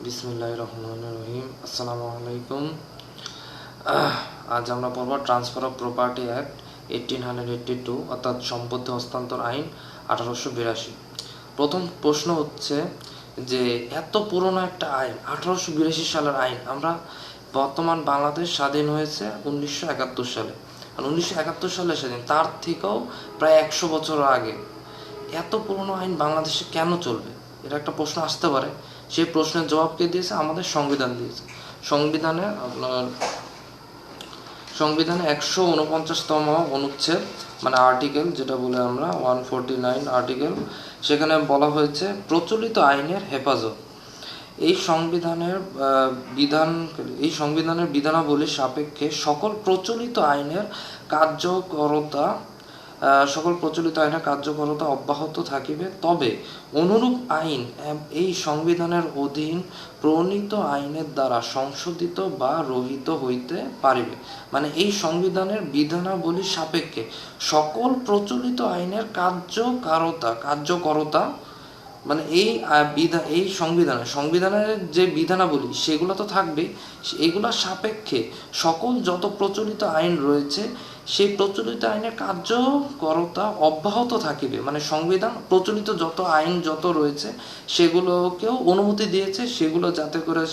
বিসমিল্লাহির রহমানির রহিম। আসসালামু আলাইকুম। আজ আমরা পড়ব ট্রান্সফার অফ প্রপার্টি অ্যাক্ট 1882, অর্থাৎ সম্পত্তি হস্তান্তর আইন 1882। প্রথম প্রশ্ন হচ্ছে যে এত পুরনো একটা আইন, 1882 সালের আইন, আমরা বর্তমান বাংলাদেশ স্বাধীন হয়েছে 1971 সালে, আর 1971 সালে স্বাধীন, তার থেকেও প্রায় 100 বছর আগে এত পুরনো আইন বাংলাদেশে কেন চলবে? এটা একটা প্রশ্ন আসতে পারে। সেই প্রশ্নের জবাব কে দিয়েছে? আমাদের সংবিধান দিয়েছে। সংবিধানে 149তম অনুচ্ছেদ, মানে আর্টিকেল যেটা বলে আমরা 149 আর্টিকেল, সেখানে বলা হয়েছে প্রচলিত আইনের হেফাজত। এই সংবিধানের বিধানাবলী সাপেক্ষে সকল প্রচলিত আইনের কার্যকরতা অব্যাহত থাকিবে, তবে অনুরূপ আইন এই সংবিধানের অধীন প্রণীত আইনের দ্বারা সংশোধিত বা রহিত হইতে পারিবে। মানে এই সংবিধানের বিধানাবলী সাপেক্ষে সকল প্রচলিত আইনের কার্যকরতা মানে এই সংবিধানের যে বিধানাবলী সেগুলো তো থাকবেই, এগুলোর সাপেক্ষে সকল যত প্রচলিত আইন রয়েছে সেই প্রচলিত আইনের কার্যকরতা অব্যাহত থাকিবে। মানে সংবিধান প্রচলিত যত আইন যত রয়েছে সেগুলোকেও অনুমতি দিয়েছে,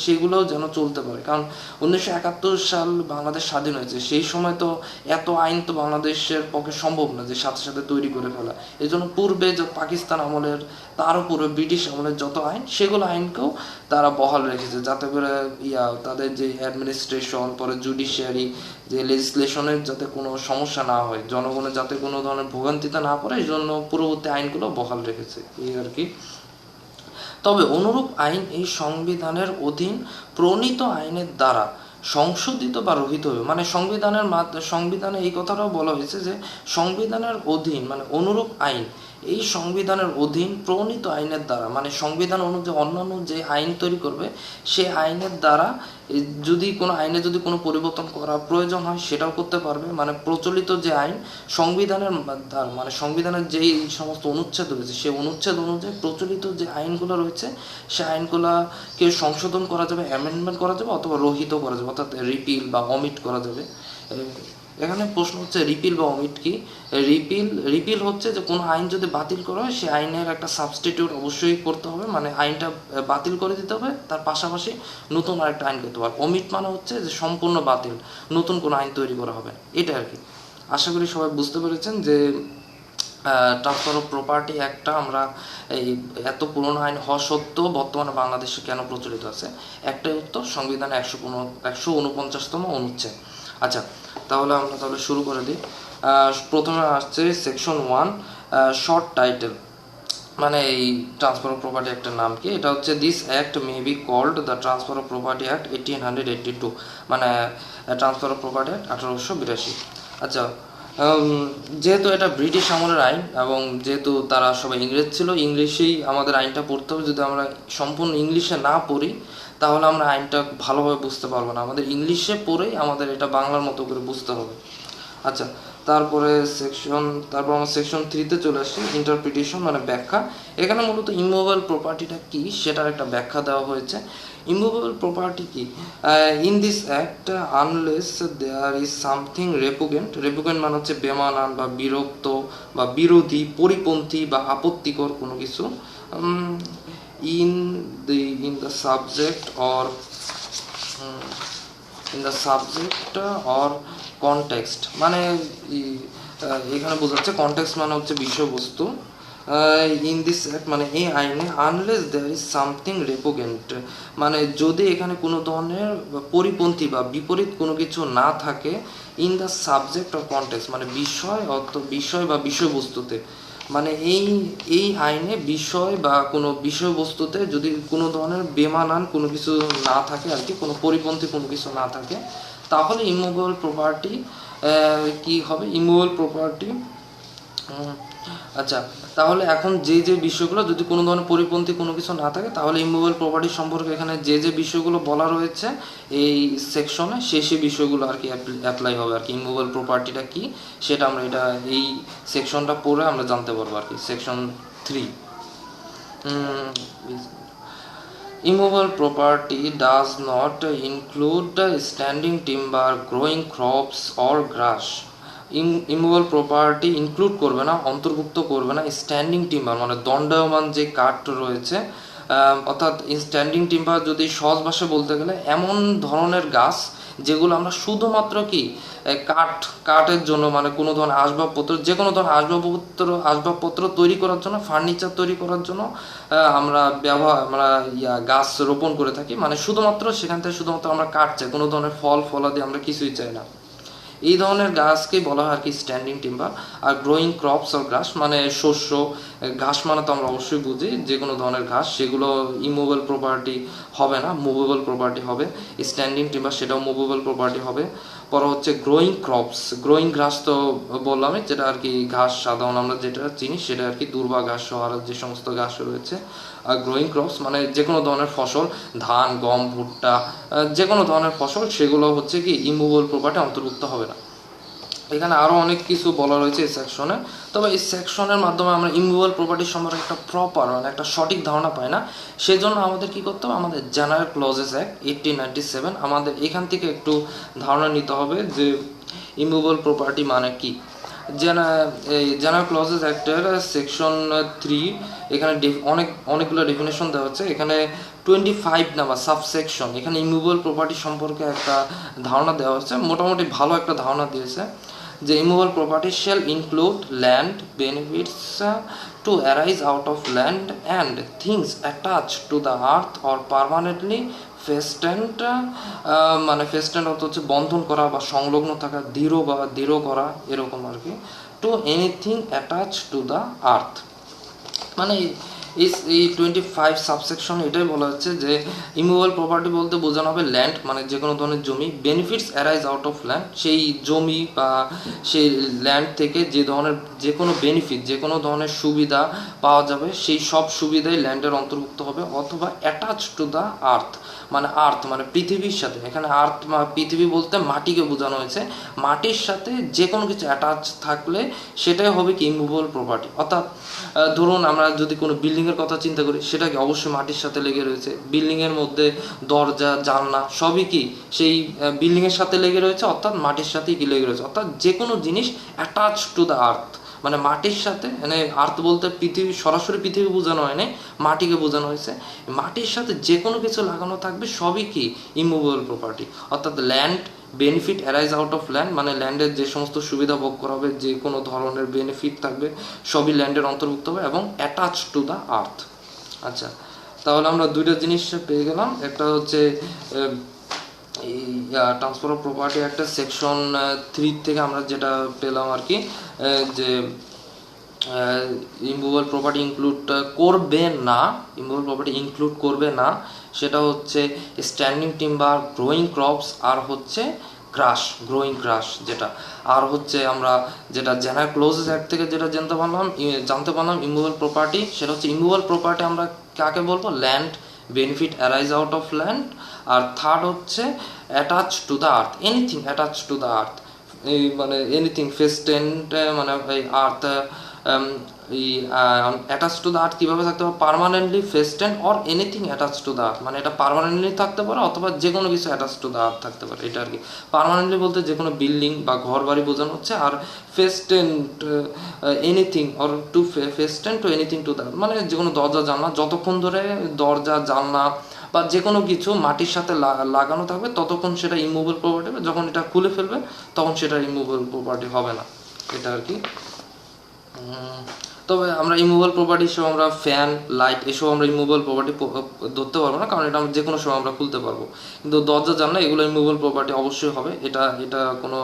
সেগুলোও যেন চলতে পারে। কারণ 1971 সাল বাংলাদেশ স্বাধীন হয়েছে, সেই সময় তো এত আইন তো বাংলাদেশের পক্ষে সম্ভব না যে সাথে সাথে তৈরি করে ফেলা। এই জন্য পূর্বে যে পাকিস্তান আমলের, তারও পূর্বে ব্রিটিশ আমলের যত আইন, সেগুলো আইনকেও তারা বহাল রেখেছে, যাতে করে তাদের যে অ্যাডমিনিস্ট্রেশন, পরে জুডিশিয়ারি, যে লেজিসলেশনের যাতে কোনো সমস্যা না হয়, জনগণের যাতে কোনো ধরনের ভোগান্তিতে না পড়ে, এই জন্য পূর্ববর্তী আইনগুলো বহাল রেখেছে, এই আর কি। তবে অনুরূপ আইন এই সংবিধানের অধীন প্রণীত আইনের দ্বারা সংশোধিত বা রহিত হবে। মানে সংবিধানে এই কথাটাও বলা হয়েছে যে সংবিধানের অধীন, মানে অনুরূপ আইন এই সংবিধানের অধীন প্রণীত আইনের দ্বারা, মানে সংবিধান অনুযায়ী অন্যান্য যে আইন তৈরি করবে সেই আইনের দ্বারা যদি কোনো পরিবর্তন করা প্রয়োজন হয় সেটাও করতে পারবে। মানে প্রচলিত যে আইন সংবিধানের যেই সমস্ত অনুচ্ছেদ রয়েছে সেই অনুচ্ছেদ অনুযায়ী প্রচলিত যে আইনগুলো রয়েছে সেই আইনগুলোকে সংশোধন করা যাবে, অ্যামেন্ডমেন্ট করা যাবে, অথবা রহিত করা যাবে, অর্থাৎ রিপিল বা অমিট করা যাবে। এখানে প্রশ্ন হচ্ছে রিপিল বা অমিট কি? রিপিল হচ্ছে যে কোনো আইন যদি বাতিল করা হয় সেই আইনের একটা সাবস্টিটিউট অবশ্যই করতে হবে, মানে আইনটা বাতিল করে দিতে হবে, তার পাশাপাশি নতুন আরেকটা আইন করতে হবে। অমিট মানে হচ্ছে যে সম্পূর্ণ বাতিল, নতুন কোনো আইন তৈরি করা হবে, এটা আর কি। আশা করি সবাই বুঝতে পেরেছেন যে ট্রান্সফার অফ প্রপার্টি একটা আমরা এই এত পুরনো আইন হওয়া সত্ত্বেও বর্তমানে বাংলাদেশে কেন প্রচলিত আছে। একটাই উত্তর, সংবিধানের 149তম অনুচ্ছেদ। আচ্ছা, তাহলে আমরা শুরু করে দিই। প্রথমে আসছে সেকশন 1, শর্ট টাইটেল। মানে এই ট্রান্সফার অফ প্রপার্টি অ্যাক্টের নাম কি? এটা হচ্ছে this act may be called the transfer of property act 1882, মানে ট্রান্সফার অফ প্রপার্টি অ্যাক্ট 1882। আচ্ছা, যেহেতু এটা ব্রিটিশ আমলের আইন এবং যেহেতু তারা সবাই ইংরেজ ছিল, ইংলিশেই আমাদের আইনটা পড়তে হবে। যদি আমরা সম্পূর্ণ ইংলিশে না পড়ি তাহলে আমরা আইনটা ভালোভাবে বুঝতে পারবো না, আমাদের ইংলিশে পড়েই আমাদের এটা বাংলার মতো করে বুঝতে হবে। আচ্ছা, তারপর আমরা সেকশন 3-তে চলে আসি, ইন্টারপ্রিটেশন মানে ব্যাখ্যা। এখানে মূলত ইমুভেবল প্রপার্টিটা কি সেটার একটা ব্যাখ্যা দেওয়া হয়েছে। ইমুভেবল প্রপার্টি কি? In this act unless there is something repugnant মানে হচ্ছে বেমানান বা বিরক্ত বা বিরোধী, পরিপন্থী বা আপত্তিকর কোনো কিছু, in the subject or context, মানে এখানে বোঝাচ্ছে কনটেক্সট মানে হচ্ছে বিষয়বস্তু। ইন দিস অ্যাক্ট মানে এই আইনে, unless there is something repugnant মানে যদি এখানে কোনো ধরনের পরিপন্থী বা বিপরীত কোনো কিছু না থাকে, in the subject or context মানে বিষয় বা বিষয়বস্তুতে, মানে এই আইনে বিষয় বা কোনো বিষয়বস্তুতে যদি কোনো ধরনের বেমানান কোনো কিছু না থাকে আর কি, কোনো পরিপন্থী কোনো কিছু না থাকে, তাহলে ইমুভেবল প্রপার্টি কি হবে? Immovable property. আচ্ছা, তাহলে এখন যে বিষয়গুলো, যদি কোনো ধরনের পরিপন্থী কোনো কিছু না থাকে, তাহলে ইমুভেবল প্রপার্টি সম্পর্কে এখানে যে বিষয়গুলো বলা রয়েছে এই সেকশনে, সেই বিষয়গুলো আর কি অ্যাপ্লাই হবে আর কি। ইমুভেবল প্রপার্টিটা কি সেটা আমরা এই সেকশনটা পড়ে আমরা জানতে পারবো আর কি। Section 3, Immovable property does not include standing timber, growing crops or grass. Immovable property include করবে না, অন্তর্ভুক্ত করবে না স্ট্যান্ডিং টিম্বার মানে দণ্ডায়মান যে কাঠ রয়েছে, অর্থাৎ স্ট্যান্ডিং টিম্বার যদি সহজ ভাষায় বলতে গেলে এমন ধরনের গাছ যেগুলো আমরা শুধুমাত্র কি কাঠের জন্য মানে কোনো ধরনের আসবাবপত্র, যে কোনো ধরনের আসবাবপত্র তৈরি করার জন্য, ফার্নিচার তৈরি করার জন্য আমরা গাছ রোপণ করে থাকি। মানে শুধুমাত্র সেখান থেকে শুধুমাত্র আমরা কাঠ চাই, কোনো ধরনের ফল ফলাদি আমরা কিছুই চাই না। এই ধরনের গাছকে বলা হয় আর কি স্ট্যান্ডিং টিম্বার। আর গ্রোয়িং ক্রপস অর ঘাস মানে শস্য, ঘাস মানে তো আমরা অবশ্যই বুঝি যে কোনো ধরনের ঘাস, সেগুলো ইমুভেবল প্রপার্টি হবে না, মুভেবল প্রপার্টি হবে। স্ট্যান্ডিং টিম্বার সেটাও মুভেবল প্রপার্টি হবে। পরে হচ্ছে গ্রোয়িং ক্রপস, গ্রোয়িং ঘাস তো বললামই, যেটা আর কি ঘাস সাধারণ আমরা যেটা চিনি সেটা আর কি দূর্বা ঘাস আর যে সমস্ত ঘাস রয়েছে। আর গ্রোয়িং ক্রপস মানে যে কোনো ধরনের ফসল, ধান, গম, ভুট্টা, যে কোনো ধরনের ফসল, সেগুলো হচ্ছে কি ইমুভেবল প্রপার্টি অন্তর্ভুক্ত হবে না। এখানে আরও অনেক কিছু বলা রয়েছে এই সেকশনে, তবে এই সেকশনের মাধ্যমে আমরা ইমুভেবল প্রপার্টি সম্পর্কে একটা প্রপার মানে একটা সঠিক ধারণা পাই না। সেজন্য আমাদের কি করতে হবে, আমাদের জেনারেল ক্লজেস অ্যাক্ট 1897 আমাদের এখান থেকে একটু ধারণা নিতে হবে যে ইমুভেবল প্রপার্টি মানে কি। জেনারেল ক্লজেস অ্যাক্টের সেকশন 3 এখানে অনেকগুলো ডেফিনেশন দেওয়া হচ্ছে। এখানে 25 নাম্বার সাবসেকশন, এখানে ইমুভেবল প্রপার্টি সম্পর্কে একটা ধারণা দেওয়া হচ্ছে, মোটামুটি ভালো একটা ধারণা দিয়েছে যে immovable property shall include land benefits to arise out of land and things attach to the earth or permanently fastened, মানে ফেস্টেন্ট অর্থ হচ্ছে বন্ধন করা বা সংলগ্ন থাকা, দৃঢ় করা এরকম আর কি। Two anything attach to the earth মানে এই 25 সাবসেকশন এটাই বলা হচ্ছে যে ইমুভেবল প্রপার্টি বলতে বোঝানো হবে ল্যান্ড মানে যে কোনো ধরনের জমি, benefits arise out of land সেই জমি বা সেই ল্যান্ড থেকে যে কোনো বেনিফিট, যে কোনো ধরনের সুবিধা পাওয়া যাবে, সেই সব সুবিধাই ল্যান্ডের অন্তর্ভুক্ত হবে। অথবা অ্যাটাচ টু দ্য আর্থ মানে পৃথিবীর সাথে, এখানে আর্থ পৃথিবী বলতে মাটিকে বোঝানো হয়েছে, মাটির সাথে যে কোনো কিছু অ্যাটাচ থাকলে সেটাই হবে কি ইমুভেবল প্রপার্টি। অর্থাৎ ধরুন আমরা যদি কোনো বিল্ডিংয়ের কথা চিন্তা করি, সেটা কি অবশ্যই মাটির সাথে লেগে রয়েছে। বিল্ডিংয়ের মধ্যে দরজা, জানলা সবই কি সেই বিল্ডিংয়ের সাথে লেগে রয়েছে, অর্থাৎ মাটির সাথেই কি লেগে রয়েছে। অর্থাৎ যে কোনো জিনিস অ্যাটাচ টু দ্য আর্থ মানে মাটির সাথে, মানে আর্থ বলতে পৃথিবী, সরাসরি পৃথিবী বোঝানো হয় নাই, মাটিকে বোঝানো হয়েছে। মাটির সাথে যে কোনো কিছু লাগানো থাকবে সবই কি ইমুভেবল প্রপার্টি। অর্থাৎ land benefit arise out of land মানে ল্যান্ডের যে সমস্ত সুবিধা ভোগ করা হবে, যে কোনো ধরনের বেনিফিট থাকবে সবই ল্যান্ডের অন্তর্ভুক্ত হবে এবং অ্যাটাচ টু দ্য আর্থ। আচ্ছা, তাহলে আমরা দুইটা জিনিস পেয়ে গেলাম। একটা হচ্ছে এই ট্রান্সফার অফ প্রপার্টি একটা সেকশন 3 থেকে আমরা যেটা পেলাম আর কি, যে ইমুভেবল প্রপার্টি ইনক্লুড করবে না, সেটা হচ্ছে standing timber, growing crops are হচ্ছে গ্রোয়িং গ্রাস যেটা। আর হচ্ছে আমরা যেটা জেনারেল ক্লোজেস অ্যাক্ট থেকে যেটা জানতে পারলাম ইমুভেবল প্রপার্টি, সেটা হচ্ছে ইমুভেবল প্রপার্টি আমরা কাকে বলবো, land benefit arise out of land. আর থার্ড হচ্ছে attach to the earth, anything attach to the earth, এই মানে এনিথিং ফেস্টেন্ট মানে এই earth attach to the earth কীভাবে থাকতে পারে, permanently fastened or anything attach to the earth মানে এটা পারমানেন্টলি থাকতে পারে অথবা যে কোনো কিছু অ্যাটাচ টু দ্য আর্থ থাকতে পারে, এটা আর কি। পারমানেন্টলি বলতে যে কোনো বিল্ডিং বা ঘর বাড়ি বোঝানো হচ্ছে, আর fastened anything or to fastened to anything to the মানে যে কোনো দরজা জানলা, যতক্ষণ ধরে দরজা জানলা বা যে কোনো কিছু মাটির সাথে লাগানো থাকবে ততক্ষণ সেটা ইমুভেবল প্রপার্টি হবে, যখন এটা খুলে ফেলবে তখন সেটা ইমুভেবল প্রপার্টি হবে না, এটা আর কি। তবে আমরা ইমুভেবল প্রপার্টি হিসেবে আমরা ফ্যান, লাইট এসব আমরা ইমুভেবল প্রপার্টি ধরতে পারবো না, কারণ এটা আমরা যে কোনো সময় আমরা খুলতে পারবো। কিন্তু দরজা জানলা এগুলো ইমুভেবল প্রপার্টি অবশ্যই হবে, এটা কোনো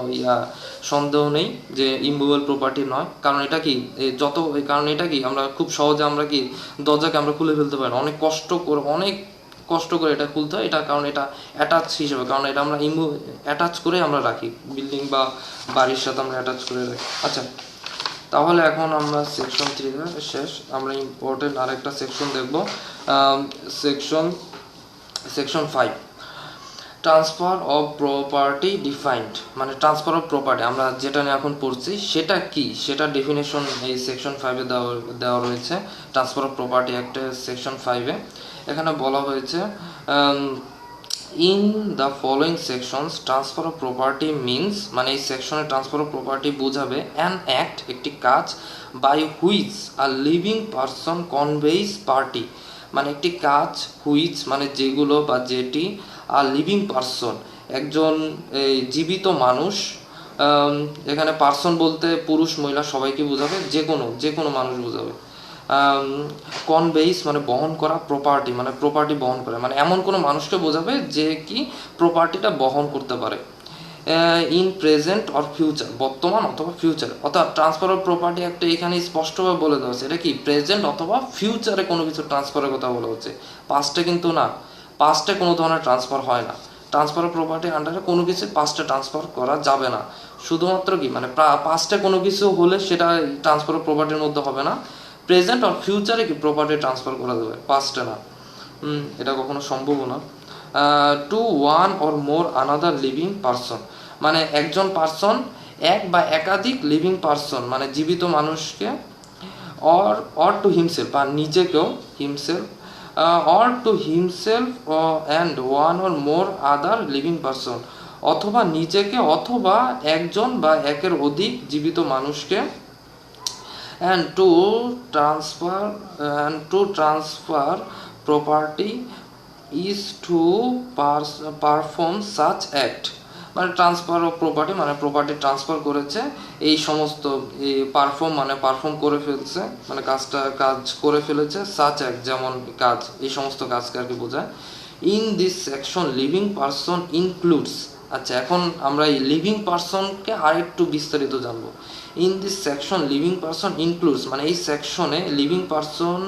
সন্দেহ নেই যে ইমুভেবল প্রপার্টি নয়। কারণ এটা কি কারণ এটা কি আমরা খুব সহজে আমরা কি দরজাকে আমরা খুলে ফেলতে পারি না, অনেক কষ্ট করে এটা খুলতে হয়, এটা কারণ এটা অ্যাটাচ হিসেবে, কারণ এটা আমরা অ্যাটাচ করে আমরা রাখি, বিল্ডিং বা বাড়ির সাথে আমরা অ্যাটাচ করে রাখি। আচ্ছা, তাহলে এখন আমরা সেকশন 3 শেষ, আমরা ইম্পর্টেন্ট আরেকটা সেকশন দেখব, section 5। Transfer of property defined, মানে ট্রান্সফার অফ প্রপার্টি আমরা যেটা নিয়ে এখন পড়ছি সেটা কি, সেটা ডেফিনেশন এই সেকশন 5-এ দেওয়া রয়েছে। ট্রান্সফার অফ প্রপার্টি অ্যাক্টের সেকশন 5-এ এখানে বলা হয়েছে in the following sections transfer of property means, মানে এই সেকশনে ট্রান্সফার অফ প্রপার্টি বোঝাবে অ্যান অ্যাক্ট, একটি কাজ, by which a living person conveys party, মানে একটি কাজ, হুইচ মানে যেগুলো বা যেটি, আর লিভিং পারসন একজন জীবিত মানুষ, এখানে পারসন বলতে পুরুষ মহিলা সবাইকে বোঝাবে, যে কোনো মানুষ বোঝাবে। কনভেইস মানে বহন করা, প্রপার্টি মানে প্রপার্টি বহন করে, মানে এমন কোনো মানুষকে বোঝাবে যে কি প্রপার্টিটা বহন করতে পারে। ইন প্রেজেন্ট অর ফিউচার, বর্তমান অথবা ফিউচার, অর্থাৎ ট্রান্সফার অফ প্রপার্টি একটা এখানে স্পষ্টভাবে বলে দেওয়া হচ্ছে এটা কি প্রেজেন্ট অথবা ফিউচারে কোনো কিছু ট্রান্সফারের কথা বলা হচ্ছে, পাস্টে কিন্তু না, পাস্টে কোনো ধরনের ট্রান্সফার হয় না। ট্রান্সফার অফ প্রপার্টির আন্ডারে কোনো কিছু পাস্টে ট্রান্সফার করা যাবে না, শুধুমাত্র কি মানে পাস্টে কোনো কিছু হলে সেটা ট্রান্সফার অফ প্রপার্টির মধ্যে হবে না, প্রেজেন্ট আর ফিউচারে কি প্রপার্টি ট্রান্সফার করা যাবে, পাস্টে না। এটা কখনো সম্ভব না। To one or more another living person, মানে একজন পারসন এক বা একাধিক লিভিং পারসন মানে জীবিত মানুষকে, অর টু হিমসেলফ বা নিজেকেও, himself or to himself and one or more other living person, অথবা নিজেকে অথবা একজন বা একের অধিক জীবিত মানুষকে, and to transfer property is to perform such act, মানে ট্রান্সফার অফ প্রপার্টি মানে প্রপার্টি ট্রান্সফার করেছে, এই সমস্ত পারফর্ম মানে পারফর্ম করে ফেলছে, মানে কাজ করে ফেলেছে, সাচ অ্যাক্ট যেমন কাজ, এই সমস্ত কাজকে আর কি বোঝায়। In this section living person includes, আচ্ছা এখন আমরা এই লিভিং পারসনকে আর একটু বিস্তারিত জানবো। In this section living person includes, মানে এই সেকশনে লিভিং পারসন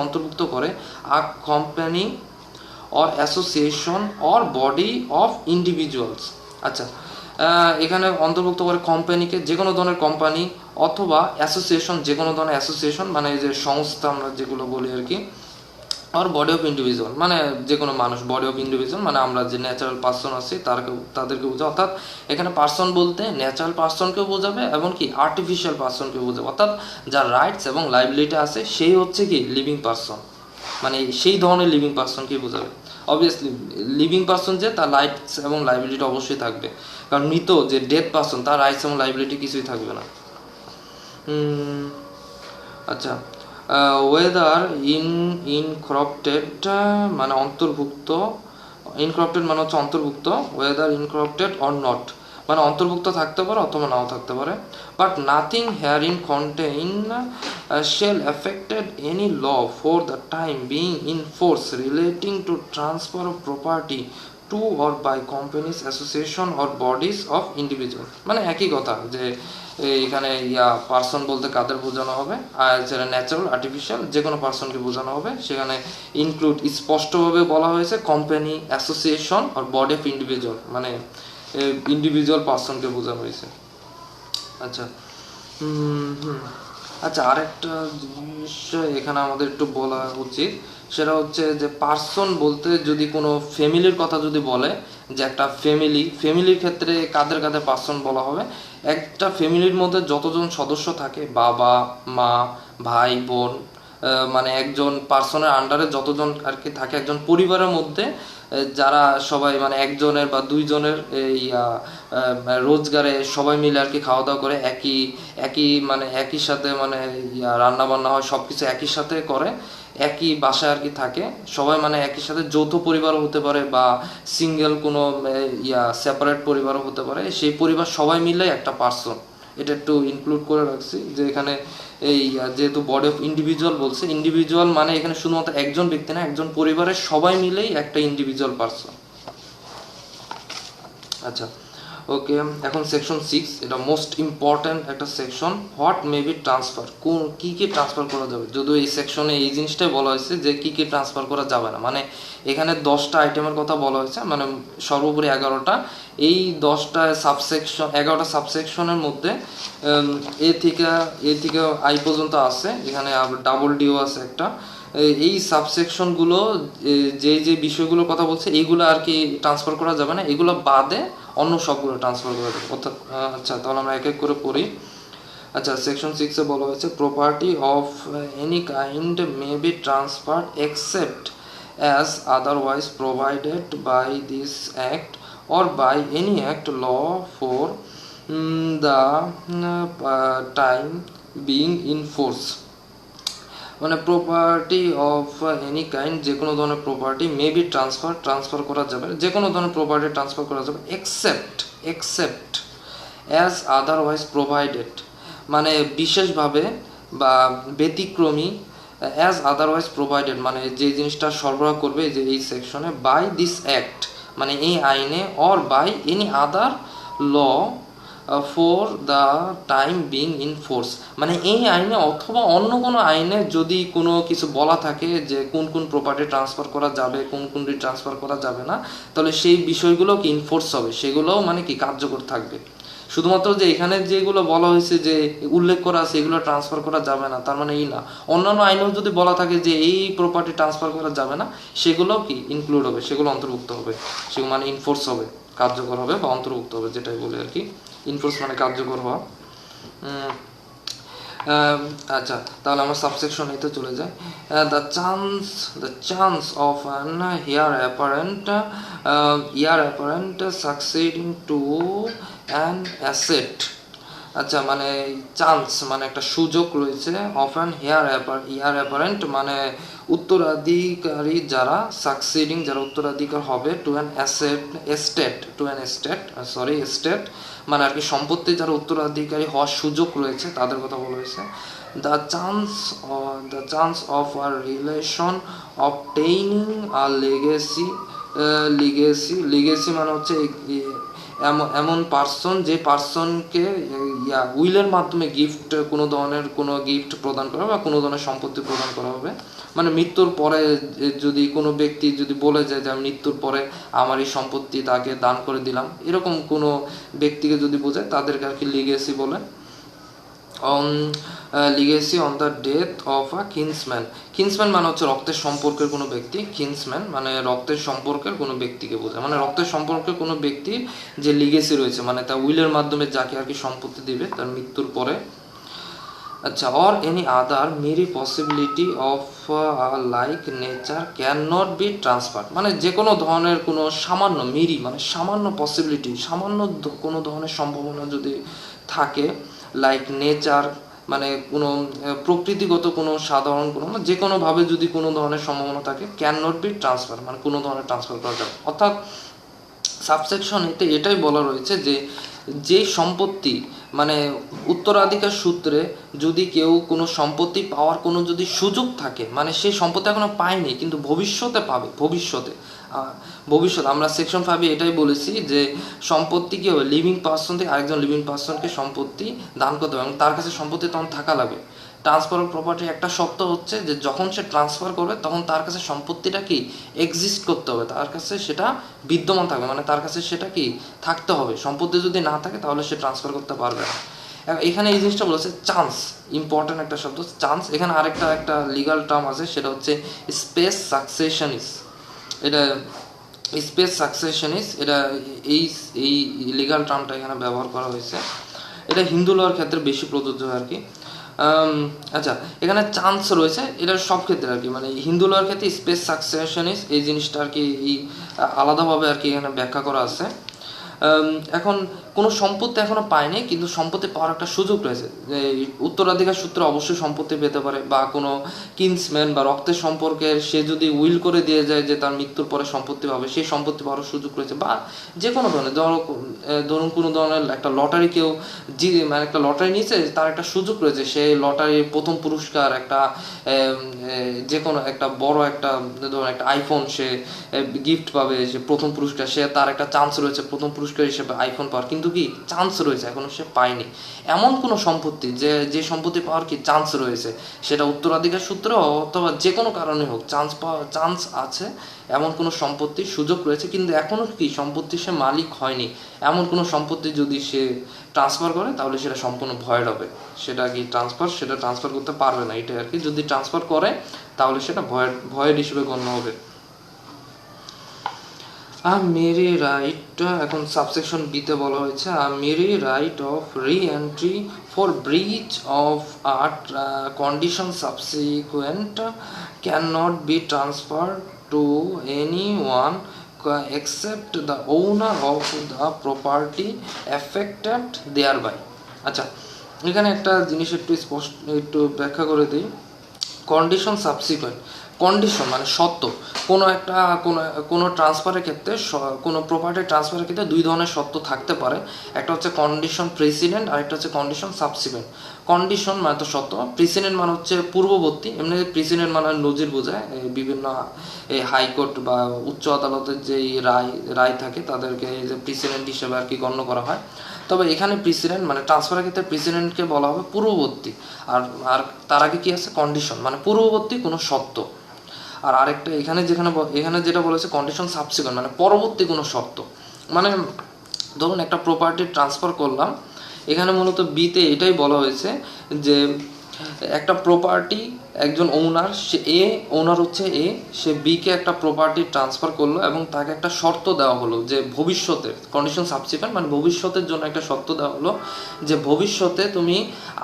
অন্তর্ভুক্ত করে a company or association or body of individuals, আচ্ছা এখানে অন্তর্ভুক্ত করে কোম্পানিকে, যে কোনো ধরনের কোম্পানি, অথবা অ্যাসোসিয়েশন, যে কোনো ধরনের অ্যাসোসিয়েশন মানে যে সংস্থা আমরা যেগুলো বলি আর কি, আর বডি অফ ইন্ডিভিজুয়াল মানে যে কোনো মানুষ, বডি অফ ইন্ডিভিজুয়াল মানে আমরা যে ন্যাচারাল পার্সন আছে তাদেরকে বোঝাবে, অর্থাৎ এখানে পার্সন বলতে ন্যাচারাল পার্সনকেও বোঝাবে এবং কি আর্টিফিশিয়াল পার্সনকেও বোঝাবে, অর্থাৎ যার রাইটস এবং লাইবিলিটি আছে সেই হচ্ছে কি লিভিং পার্সন, মানে সেই ধরনের লিভিং পার্সনকেই বোঝাবে। অবভিয়াসলি লিভিং পার্সন যে তার রাইটস এবং লাইবিলিটি অবশ্যই থাকবে, কারণ মৃত যে ডেড পার্সন তার রাইটস এবং লাইবিলিটি কিছুই থাকবে না। আচ্ছা ওয়েদার ইনকর্পোরেটেড মানে অন্তর্ভুক্ত, ইনকর্পোরেটেড মানে হচ্ছে অন্তর্ভুক্ত, ওয়েদার ইনকর্পোরেটেড অর নট মানে অন্তর্ভুক্ত থাকতে পারে অথবা নাও থাকতে পারে, but nothing here in contain shall affected any law for the time being in force relating to transfer of property to or by companies, association or bodies of individual, মানে একই কথা যে এখানে পার্সন বলতে কাদের বোঝানো হবে, আর যেটা ন্যাচারাল আর্টিফিশিয়াল যে কোনো পার্সনকে বোঝানো হবে, সেখানে ইনক্লুড স্পষ্টভাবে বলা হয়েছে কোম্পানি, অ্যাসোসিয়েশন আর বডি অফ ইন্ডিভিজুয়াল, মানে ইন্ডিভিজুয়াল পার্সনকে বোঝানো হয়েছে। আচ্ছা আচ্ছা আরেকটা জিনিস এখানে আমাদের একটু বলা উচিত, সেটা হচ্ছে যে পার্সন বলতে যদি কোনো ফ্যামিলির কথা যদি বলে, যে একটা ফ্যামিলির ক্ষেত্রে কাদের কাদের পার্সন বলা হবে, একটা ফ্যামিলির মধ্যে যতজন সদস্য থাকে, বাবা মা ভাই বোন, মানে একজন পার্সনের আন্ডারে যতজন আর কি থাকে একজন পরিবারের মধ্যে, যারা সবাই মানে একজনের বা দুইজনের রোজগারে সবাই মিলে আর কি খাওয়া দাওয়া করে, একই সাথে মানে রান্না বান্না হয়, সব কিছু একই সাথে করে, একই বাসায় আর কি থাকে সবাই, মানে একই সাথে যৌথ পরিবারও হতে পারে বা সিঙ্গেল কোনো সেপারেট পরিবারও হতে পারে, সেই পরিবার সবাই মিলে একটা পার্সন, এটা একটু ইনক্লুড করে রাখছি যে এখানে এই যেহেতু বডি অফ ইন্ডিভিজুয়াল বলছে, ইন্ডিভিজুয়াল মানে এখানে শুধুমাত্র একজন ব্যক্তি না, একজন পরিবারের সবাই মিলেই একটা ইন্ডিভিজুয়াল পার্সন। আচ্ছা ওকে, এখন সেকশন 6, এটা মোস্ট ইম্পর্ট্যান্ট একটা section, what may be transfer, কী ট্রান্সফার করা যাবে, যদিও এই সেকশনে এই জিনিসটাই বলা হয়েছে যে কী ট্রান্সফার করা যাবে না, মানে এখানে 10টা আইটেমের কথা বলা হয়েছে, মানে সর্বোপরি 11টা, এই 10টা সাবসেকশন 11টা সাবসেকশনের মধ্যে এ থেকে আই পর্যন্ত আছে, এখানে ডাবল ডিও আছে একটা, এই সাবসেকশনগুলো যে যে বিষয়গুলোর কথা বলছে এইগুলো আর কি ট্রান্সফার করা যাবে না, এগুলো বাদে অন্য সবগুলো ট্রান্সফার করা যাবে। অর্থাৎ আচ্ছা তাহলে আমরা এক এক করে পড়ি। আচ্ছা সেকশন 6 এ বলা হয়েছে property of any kind may be transferred except as otherwise provided by this act or by any act law for the time being in force। মানে প্রপার্টি অফ এনি কাইন্ড যে কোনো ধরনের প্রপার্টি মে বি ট্রান্সফার করা যাবে, যে কোনো ধরনের property transfer করা যাবে এক্সেপ্ট অ্যাজ আদারওয়াইজ প্রোভাইডেড, মানে বিশেষভাবে বা ব্যতিক্রমী, অ্যাজ আদারওয়াইজ প্রোভাইডেড মানে যে জিনিসটা সরবরাহ করবে যে এই সেকশনে, বাই দিস অ্যাক্ট মানে এই আইনে, or by any other law for the time being in force মানে এই আইনে অথবা অন্য কোনো আইনে যদি কোনো কিছু বলা থাকে যে কোন কোন প্রপার্টি ট্রান্সফার করা যাবে কোন কোনটি ট্রান্সফার করা যাবে না, তাহলে সেই বিষয়গুলো কি ইনফোর্স হবে, সেগুলোও মানে কি কার্যকর থাকবে। শুধুমাত্র যে এখানে যেগুলো বলা হয়েছে যে উল্লেখ করা আছে এগুলো ট্রান্সফার করা যাবে না তার মানে এই না, অন্যান্য আইনেও যদি বলা থাকে যে এই প্রপার্টি ট্রান্সফার করা যাবে না সেগুলোও কি ইনক্লুড হবে, সেগুলো অন্তর্ভুক্ত হবে, সেগুলো মানে ইনফোর্স হবে, কার্যকর হবে বা অন্তর্ভুক্ত হবে, যেটাই বলে আর কি ইনফোর্স মানে কার্যকর হওয়া। আচ্ছা তাহলে আমরা সাবসেকশন এতে চলে যাই। The chance of an heir apparent succeeding to an asset. আচ্ছা মানে চান্স মানে একটা সুযোগ রয়েছে, অফ অ্যান হেয়ার অ্যাপারেন্ট মানে উত্তরাধিকারী যারা, সাকসিডিং যারা উত্তরাধিকার হবে, টু অ্যান এস্টেট মানে আর কি সম্পত্তি যারা উত্তরাধিকারী হওয়ার সুযোগ রয়েছে তাদের কথা বলা হয়েছে। The chance of a relation obtaining a legacy মানে হচ্ছে এমন পার্সন যে পার্সনকে উইলের মাধ্যমে কোনো ধরনের গিফট প্রদান করা বা কোনো ধরনের সম্পত্তি প্রদান করা হবে, মানে মৃত্যুর পরে যদি কোনো ব্যক্তি যদি বলে যায় যে আমি মৃত্যুর পরে আমার এই সম্পত্তি তাকে দান করে দিলাম, এরকম কোনো ব্যক্তিকে যদি বোঝায় তাদেরকে আর কি লিগেসি বলে। Legacy on the death of a kinsman মানে হচ্ছে রক্তের সম্পর্কের কোনো ব্যক্তি, কিন্সম্যান মানে রক্তের সম্পর্কের কোনো ব্যক্তিকে বোঝায়, মানে রক্তের সম্পর্কের কোনো ব্যক্তির যে লিগেসি রয়েছে মানে তার উইলের মাধ্যমে যাকে আর কি সম্পত্তি দিবে তার মৃত্যুর পরে। আচ্ছা or any other mere possibility of like nature can not be transferred মানে যে কোনো ধরনের কোনো সামান্য মেরি মানে সামান্য পসিবিলিটি, সামান্য কোনো ধরনের সম্ভাবনা যদি থাকে, লাইক নেচার মানে কোনো প্রকৃতিগত কোনো সাধারণ কোনো যে কোনোভাবে যদি কোনো ধরনের সম্ভাবনা থাকে, ক্যান নট বি ট্রান্সফার মানে কোনো ধরনের ট্রান্সফার করা যাবে। অর্থাৎ সাবসেকশন এতে এটাই বলা রয়েছে যে সম্পত্তি মানে উত্তরাধিকার সূত্রে যদি কেউ কোনো সম্পত্তি পাওয়ার কোনো যদি সুযোগ থাকে, মানে সেই সম্পত্তি এখনো পায়নি কিন্তু ভবিষ্যতে পাবে, ভবিষ্যতে আমরা সেকশন 5 এটাই বলেছি যে সম্পত্তি কি হবে, লিভিং পার্সন থেকে আরেকজন লিভিং পার্সনকে সম্পত্তি দান করতে হবে এবং তার কাছে সম্পত্তি তখন থাকা লাগবে। ট্রান্সফার অফ প্রপার্টির একটা শর্ত হচ্ছে যে যখন সে ট্রান্সফার করবে তখন তার কাছে সম্পত্তিটা কি এক্সিস্ট করতে হবে, তার কাছে সেটা বিদ্যমান থাকবে, মানে তার কাছে সেটা কি থাকতে হবে। সম্পত্তি যদি না থাকে তাহলে সে ট্রান্সফার করতে পারবে না। এখানে এই জিনিসটা বলেছে চান্স, ইম্পর্টেন্ট একটা শব্দ চান্স। এখানে একটা লিগাল টার্ম আছে সেটা হচ্ছে স্পেস সাকসেশনিস। এটা স্পেস সাকসেশনিস এটা এই লিগাল টার্মটা এখানে ব্যবহার করা হয়েছে। এটা হিন্দু লর ক্ষেত্রে বেশি প্রযোজ্য হয় আর কি। আচ্ছা এখানে চান্স রয়েছে, এটা সব ক্ষেত্রে আর কি, মানে হিন্দু লর ক্ষেত্রে স্পেস সাকসেশনিস এই জিনিসটা আর কি এই আলাদাভাবে আর কি এখানে ব্যাখ্যা করা আছে। এখন কোনো সম্পত্তি এখনো পায়নি কিন্তু সম্পত্তি পাওয়ার একটা সুযোগ রয়েছে, যে উত্তরাধিকার সূত্রে অবশ্যই সম্পত্তি পেতে পারে, বা কোনো কিন্সম্যান বা রক্তের সম্পর্কের সে যদি উইল করে দিয়ে যায় যে তার মৃত্যুর পরে সম্পত্তি পাবে, সেই সম্পত্তি পাওয়ার সুযোগ রয়েছে। বা যে কোনো ধরনের ধরুন কোনো ধরনের একটা লটারি কেউ মানে একটা লটারি নিয়েছে, তার একটা সুযোগ রয়েছে, সেই লটারির প্রথম পুরস্কার একটা যে কোনো একটা বড় একটা ধরুন একটা আইফোন সে গিফট পাবে, সে প্রথম পুরস্কার, সে তার একটা চান্স রয়েছে প্রথম পুরস্কার পুরস্কার হিসেবে আইফোন পাওয়ার, কিন্তু কি চান্স রয়েছে, এখনো সে পায়নি। এমন কোনো সম্পত্তি যে সম্পত্তি পাওয়ার কি চান্স রয়েছে, সেটা উত্তরাধিকার সূত্রে অথবা যে কোনো কারণে হোক চান্স আছে, এমন কোনো সম্পত্তির সুযোগ রয়েছে, কিন্তু এখনও কি সম্পত্তির সে মালিক হয়নি। এমন কোনো সম্পত্তি যদি সে ট্রান্সফার করে তাহলে সেটা সম্পূর্ণ ভয়েড হবে, সেটা ট্রান্সফার করতে পারবে না, এটাই আর কি। যদি ট্রান্সফার করে তাহলে সেটা ভয়েড হিসেবে গণ্য হবে। মেরি রাইট, এখন সাবসেকশন বিতে বলা হয়েছে মেরি রাইট অফ রি entry for breach of condition subsequent can not B transfer to any one except the owner of the property affected thereby। আচ্ছা, এখানে একটা জিনিস একটু ব্যাখ্যা করে দিই। কন্ডিশন সাবসিকুয়েন্ট, কন্ডিশন মানে সত্য। কোনো ট্রান্সফারের ক্ষেত্রে, কোনো প্রপার্টি ট্রান্সফারের ক্ষেত্রে দুই ধরনের সত্য থাকতে পারে। একটা হচ্ছে কন্ডিশন প্রেসিডেন্ট আর একটা হচ্ছে কন্ডিশন সাবসিকুয়েন্ট। কন্ডিশন মানে তো সত্য, প্রেসিডেন্ট মানে হচ্ছে পূর্ববর্তী। এমনি প্রেসিডেন্ট মানে নজির বোঝায়, বিভিন্ন হাইকোর্ট বা উচ্চ আদালতের যে রায় থাকে তাদেরকে যে প্রেসিডেন্ট হিসেবে আর কি গণ্য করা হয়। তবে এখানে প্রেসিডেন্ট মানে ট্রান্সফারের ক্ষেত্রে প্রেসিডেন্টকে বলা হবে পূর্ববর্তী, আর তার আগে কি আছে কন্ডিশন মানে পূর্ববর্তী কোনো সত্য। আর আরেকটা এখানে যেটা বলেছে কন্ডিশন সাবসিকুয়েন্ট মানে পরবর্তী কোনো সত্য। মানে ধরুন একটা প্রপার্টি ট্রান্সফার করলাম, এখানে মূলত বিতে এটাই বলা হয়েছে যে একটা প্রপার্টি, একজন ওনার, ওনার হচ্ছে সে বিকে একটা প্রপার্টি ট্রান্সফার করলো এবং তাকে একটা শর্ত দেওয়া হলো যে ভবিষ্যতে, কন্ডিশন সাবসিকুয়েন্ট মানে ভবিষ্যতের জন্য একটা শর্ত দেওয়া হলো যে ভবিষ্যতে তুমি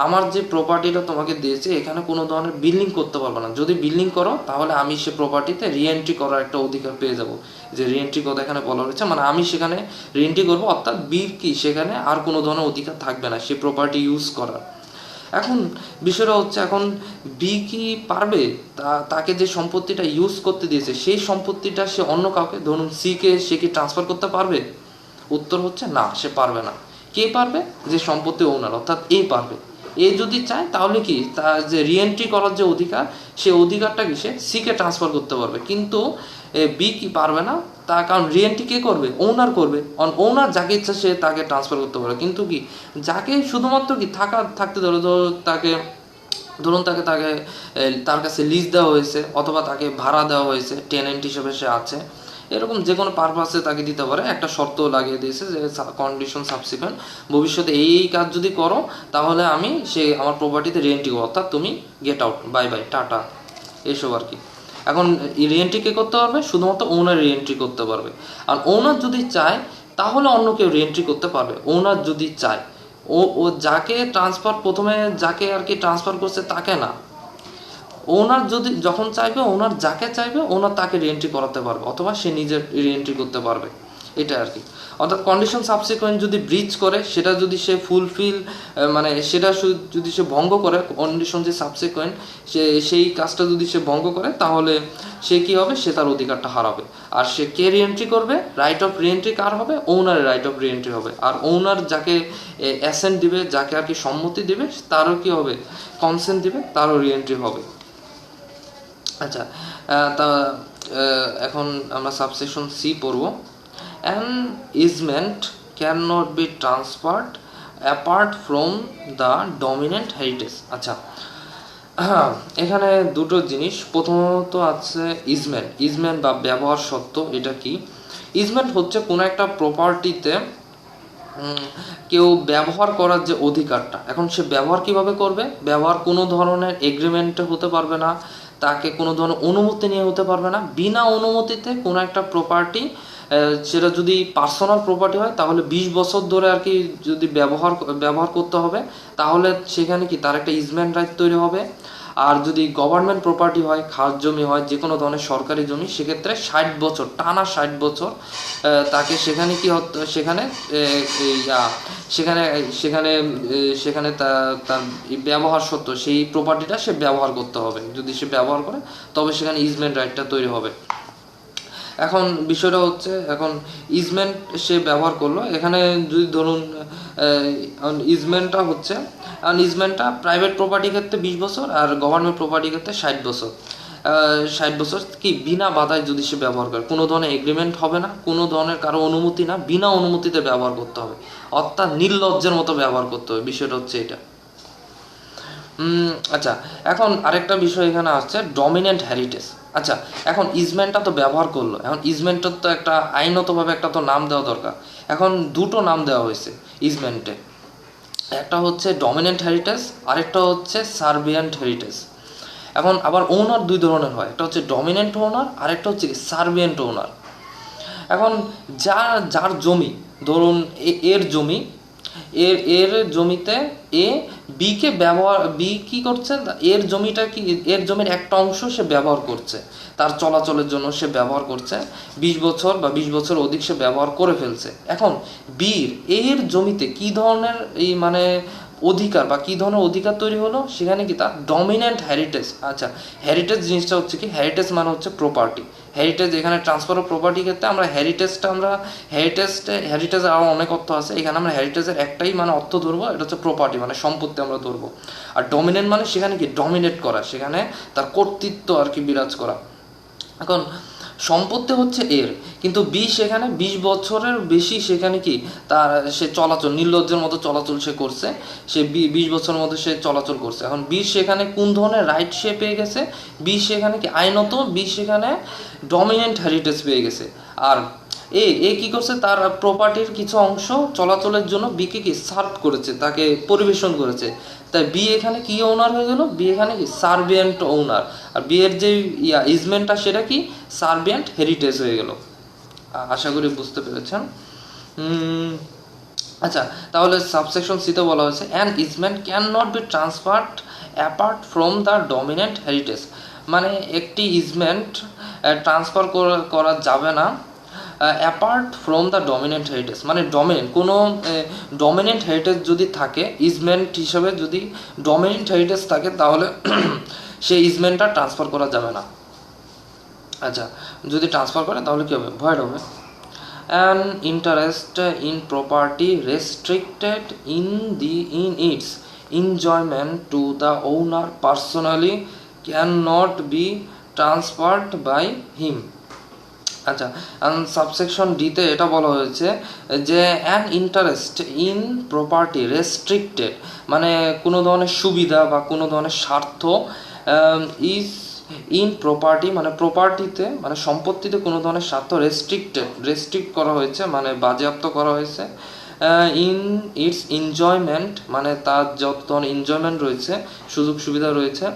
আমার যে প্রপার্টিটা তোমাকে দিয়েছে এখানে কোনো ধরনের বিল্ডিং করতে পারবে না। যদি বিল্ডিং করো তাহলে আমি সে প্রপার্টিতে রিএন্ট্রি করার একটা অধিকার পেয়ে যাব। যে রিএন্ট্রি কথা এখানে বলা হয়েছে, মানে আমি সেখানে রিএন্ট্রি করবো, অর্থাৎ বির কি সেখানে আর কোনো ধরনের অধিকার থাকবে না সে প্রপার্টি ইউজ করার। এখন বিষয়টা হচ্ছে, এখন বি কি পারবে তাকে যে সম্পত্তিটা ইউজ করতে দিয়েছে সেই সম্পত্তিটা সে অন্য কাউকে, ধরুন সে কি ট্রান্সফার করতে পারবে? উত্তর হচ্ছে না, সে পারবে না। কে পারবে? যে সম্পত্তি ওনার, অর্থাৎ পারবে। যদি চায় তাহলে কি তার যে রিএন্ট্রি করার যে অধিকার, সেই অধিকারটা কি সে সিকে ট্রান্সফার করতে পারবে, কিন্তু বি কি পারবে না। তার কারণ রিএন্ট্রি কে করবে? ওনার করবে। ওনার যাকে ইচ্ছা সে তাকে ট্রান্সফার করতে পারবে, কিন্তু কি যাকে শুধুমাত্র কি থাকতে ধরুন তাকে তার কাছে লিজ দেওয়া হয়েছে অথবা তাকে ভাড়া দেওয়া হয়েছে, টেনেন্ট হিসেবে সে আছে, এরকম যে কোনো পারপাসে তাকে দিতে পারে। একটা শর্ত লাগিয়ে দিয়েছে যে কন্ডিশন সাবসিকুয়েন্ট, ভবিষ্যতে এই কাজ যদি করো তাহলে আমি আমার প্রপার্টিতে রিএন্ট্রি করবো, অর্থাৎ তুমি get out, bye bye, tata, এইসব আর কি। এখন রিএন্ট্রি কে করতে পারবে? শুধুমাত্র ওনার রিএন্ট্রি করতে পারবে। আর ওনার যদি চায় তাহলে অন্য কেউ রিএন্ট্রি করতে পারবে, ওনার যদি চায়। ও যাকে যাকে আর কি ট্রান্সফার করছে তাকে না, ওনার যখন চাইবে, ওনার যাকে চাইবে ওনার তাকে রিএন্ট্রি করাতে পারবে, অথবা সে নিজে রিএন্ট্রি করতে পারবে, এটা আর কি। অর্থাৎ কন্ডিশন সাবসিকুয়েন্ট যদি ব্রিচ করে, সেটা যদি সে ফুলফিল মানে সেটা যদি সে ভঙ্গ করে, কন্ডিশন যে সাবসিকুয়েন্ট সেই কাজটা যদি সে ভঙ্গ করে, তাহলে সে কি হবে? সে তার অধিকারটা হারাবে। আর সে কে রিএন্ট্রি করবে? রাইট অফ রিএন্ট্রি কার হবে? ওনারের রাইট অফ রিএন্ট্রি হবে। আর ওনার যাকে অ্যাসেন্ট দিবে, যাকে আর কি সম্মতি দিবে, তারও কি হবে? কনসেন্ট দিবে, তারও রিএন্ট্রি হবে। আচ্ছা, এখন আমরা সাবসেকশন সি পড়ব। An easement can not be transferred apart from the dominant heritage. আচ্ছা, এখানে দুটো জিনিস। প্রথমত আছে ইজমেন্ট বা ব্যবহার সত্ত্ব। এটা কি? ইজমেন্ট হচ্ছে কোনো একটা প্রপার্টিতে কেউ ব্যবহার করার যে অধিকারটা, এখন সে ব্যবহার কিভাবে করবে? ব্যবহার কোনো ধরনের এগ্রিমেন্টে হতে পারবে না, তাকে কোনো ধরনের অনুমতি নিয়ে হতে পারবে না। বিনা অনুমতিতে কোনো একটা প্রপার্টি, সেটা যদি পার্সোনাল প্রপার্টি হয় তাহলে 20 বছর ধরে আর কি যদি ব্যবহার করতে হবে, তাহলে সেখানে কি তার একটা ইজমেন্ট রাইট তৈরি হবে। আর যদি গভর্নমেন্ট প্রপার্টি হয়, খাস জমি হয়, যে কোনো ধরনের সরকারি জমি, সেক্ষেত্রে 60 বছর, টানা 60 বছর তাকে সেখানে কি হতো, সেখানে তার ব্যবহার সত্ত্ব সেই প্রপার্টিটা সে ব্যবহার করতে হবে। যদি সে ব্যবহার করে তবে সেখানে ইজমেন্ট রাইটটা তৈরি হবে। এখন বিষয়টা হচ্ছে, এখন ইজমেন্ট সে ব্যবহার করলো, এখানে যদি ধরুন ইজমেন্টটা প্রাইভেট প্রপার্টির ক্ষেত্রে 20 বছর আর গভর্নমেন্ট প্রপার্টির ক্ষেত্রে 60 বছর। 60 বছর কি বিনা বাধায় যদি সে ব্যবহার করে, কোনো ধরনের এগ্রিমেন্ট হবে না, কোনো ধরনের কারো অনুমতি না, বিনা অনুমতিতে ব্যবহার করতে হবে, অর্থাৎ নির্লজ্জের মতো ব্যবহার করতে হবে। বিষয়টা হচ্ছে এটা। আচ্ছা, এখন আরেকটা বিষয় এখানে আসছে ডমিনেন্ট হেরিটেজ। আচ্ছা, এখন ইজমেন্টটা তো ব্যবহার করলো, এখন ইজমেন্টের তো একটা আইনতভাবে একটা তো নাম দেওয়া দরকার। এখন দুটো নাম দেওয়া হয়েছে ইজমেন্টে, একটা হচ্ছে ডমিনেন্ট হেরিটেজ, আরেকটা হচ্ছে সার্বিয়ান্ট হেরিটেজ। এখন আবার ওনার দুই ধরনের হয়, একটা হচ্ছে ডমিনেন্ট ওনার, আরেকটা হচ্ছে সার্বিয়ান্ট ওনার। এখন যার যার জমি, ধরুন এর জমি, এর জমিতে এ বিকে ব্যবহার, বি কি করছে, এর জমিটা কি, এর জমির একটা অংশ সে ব্যবহার করছে, তার চলাচলের জন্য সে ব্যবহার করছে, 20 বছর বা 20 বছর অধিক সে ব্যবহার করে ফেলছে। এখন বির এর জমিতে কি ধরনের এই মানে অধিকার বা কী ধরনের অধিকার তৈরি হলো, সেখানে কি তার ডমিনেন্ট হেরিটেজ। আচ্ছা, হেরিটেজ জিনিসটা হচ্ছে কি, হেরিটেজ মানে হচ্ছে প্রপার্টি। হেরিটেজ এখানে ট্রান্সফার অফ প্রপার্টি ক্ষেত্রে আমরা হেরিটেজ আরও অনেক অর্থ আছে, এখানে আমরা হেরিটেজের একটাই মানে অর্থ ধরবো, এটা হচ্ছে প্রপার্টি মানে সম্পত্তি আমরা ধরবো। আর ডমিনেন্ট মানে সেখানে কি ডমিনেট করা, সেখানে তার কর্তৃত্ব আর কি বিরাজ করা। এখন সম্পত্তি হচ্ছে এর, কিন্তু বি সেখানে 20 বছরের বেশি সেখানে কি তার সে চলাচল, নির্লজ্জের মতো চলাচল সে করছে, সে 20 বছরের মধ্যে সে চলাচল করছে। এখন বি সেখানে কোন ধরনের রাইট সে পেয়ে গেছে, বি সেখানে কি আইনত বি সেখানে ডমিনেন্ট হেরিটেজ পেয়ে গেছে। আর এ কি করছে, তার প্রপার্টির কিছু অংশ চলাচলের জন্য বিকে কি সার্ভ করেছে, তাকে পরিবেশন করেছে। তাই বি এখানে কি ওনার হয়ে গেল, বি এখানে কি সার্বিয়েন্ট ওনার, আর বি এর যে ইজমেন্টটা সেটা কি সার্বিয়েন্ট হেরিটেজ হয়ে গেল। আশা করি বুঝতে পেরেছেন। আচ্ছা, তাহলে সাবসেকশন সিতে বলা হয়েছে an easement can not be transferred apart from the dominant heritage, মানে একটি ইজমেন্ট ট্রান্সফার করা যাবে না apart from the dominant heritage, মানে কোনো ডমিনেন্ট হেরিটেজ যদি থাকে, ইজমেন্ট হিসেবে যদি ডমিনেন্ট হেরিটেজ থাকে, তাহলে সেই ইজমেন্টটা ট্রান্সফার করা যাবে না। আচ্ছা, যদি ট্রান্সফার করে তাহলে কী হবে, ভয়েড হবে। An interest in property restricted in it's enjoyment to the owner personally cannot be transferred by him. আচ্ছা, সাবসেকশন ডিতে এটা বলা হয়েছে যে an interest in property restricted, মানে কোনো ধরনের সুবিধা বা কোনো ধরনের স্বার্থ ইজ ইন প্রপার্টি, মানে প্রপার্টিতে মানে সম্পত্তিতে কোনো ধরনের স্বার্থ রেস্ট্রিক্ট করা হয়েছে, মানে বাজেয়াপ্ত করা হয়েছে। ইন ইটস এনজয়মেন্ট, মানে তার যত ধরনের এনজয়মেন্ট রয়েছে, সুযোগ সুবিধা রয়েছে,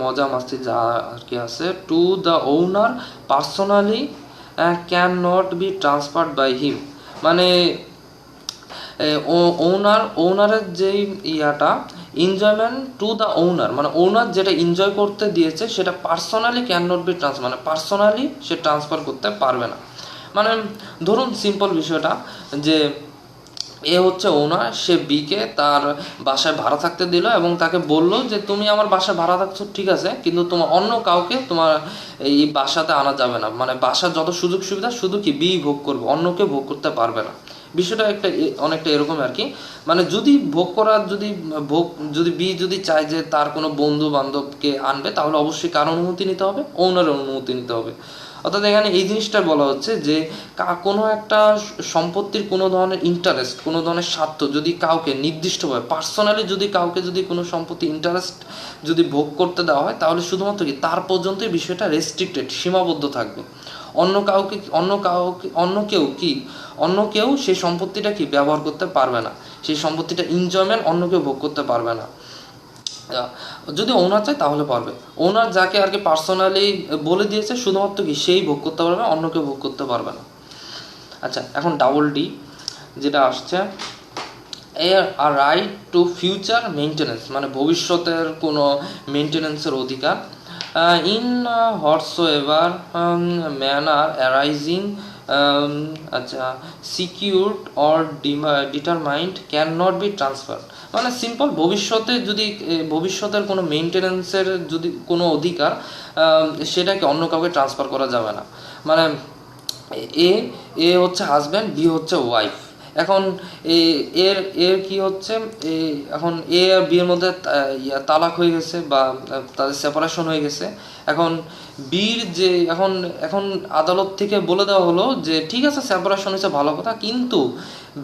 মজা মাস্তি যা আর কি আছে, to the owner personally can not be transferred by him, মানে ওনারের যেই ইয়াটা এনজয়মেন্ট টু দ্য ওনার, মানে ওনার যেটা এনজয় করতে দিয়েছে সেটা personally can not B transfer, মানে পার্সোনালি সে ট্রান্সফার করতে পারবে না। মানে ধরুন সিম্পল বিষয়টা যে এ হচ্ছে ওনার, সে বিকে তার বাসায় ভাড়া থাকতে দিল এবং তাকে বললো যে তুমি আমার বাসায় ভাড়া থাকছো ঠিক আছে, কিন্তু তোমার অন্য কাউকে তোমার এই বাসাতে আনা যাবে না, মানে বাসার যত সুযোগ সুবিধা শুধু কি বি ভোগ করবে, অন্য কেউ ভোগ করতে পারবে না। বিষয়টা অনেকটা এরকম আর কি, মানে যদি ভোগ করার যদি বি যদি চায় যে তার কোনো বন্ধু বান্ধবকে আনবে, তাহলে অবশ্যই কার অনুমতি নিতে হবে, ওনার অনুমতি নিতে হবে। অর্থাৎ এখানে এই জিনিসটা বলা হচ্ছে যে কোনো একটা সম্পত্তির কোনো ধরনের ইন্টারেস্ট, কোনো ধরনের স্বার্থ যদি কাউকে নির্দিষ্টভাবে পার্সোনালি যদি কাউকে যদি কোনো সম্পত্তি ইন্টারেস্ট যদি ভোগ করতে দেওয়া হয়, তাহলে শুধুমাত্র কি তার পর্যন্তই বিষয়টা রেস্ট্রিক্টেড, সীমাবদ্ধ থাকবে। অন্য কেউ সেই সম্পত্তিটা কি ব্যবহার করতে পারবে না, সেই সম্পত্তিটা এনজয়মেন্ট অন্য কেউ ভোগ করতে পারবে না। যদি ওনার চায় তাহলে পারবে, ওনার যাকে আর কি পার্সোনালি বলে দিয়েছে শুধুমাত্র কি সেই ভোগ করতে পারবে, অন্য কেউ ভোগ করতে পারবে না। আচ্ছা, এখন ডাবল ডি যেটা আসছে, আর রাইট টু ফিউচার মেনটেন্যান্স, মানে ভবিষ্যতের কোনো মেনটেন্যান্সের অধিকার, ইন হোয়াটসোএভার ম্যানার অ্যারাইজিং, আচ্ছা secured or determined can not B transfer, মানে সিম্পল ভবিষ্যতের কোনো মেনটেন্যান্সের যদি কোনো অধিকার সেটাকে অন্য কাউকে ট্রান্সফার করা যাবে না। মানে এ হচ্ছে হাজব্যান্ড, বি হচ্ছে ওয়াইফ, এখন এর এর কি হচ্ছে, এখন এ আর বি এর মধ্যে তালাক হয়ে গেছে বা তাদের সেপারেশন হয়ে গেছে। এখন বির যে এখন এখন আদালত থেকে বলে দেওয়া হলো যে ঠিক আছে সেপারেশন হয়েছে ভালো কথা, কিন্তু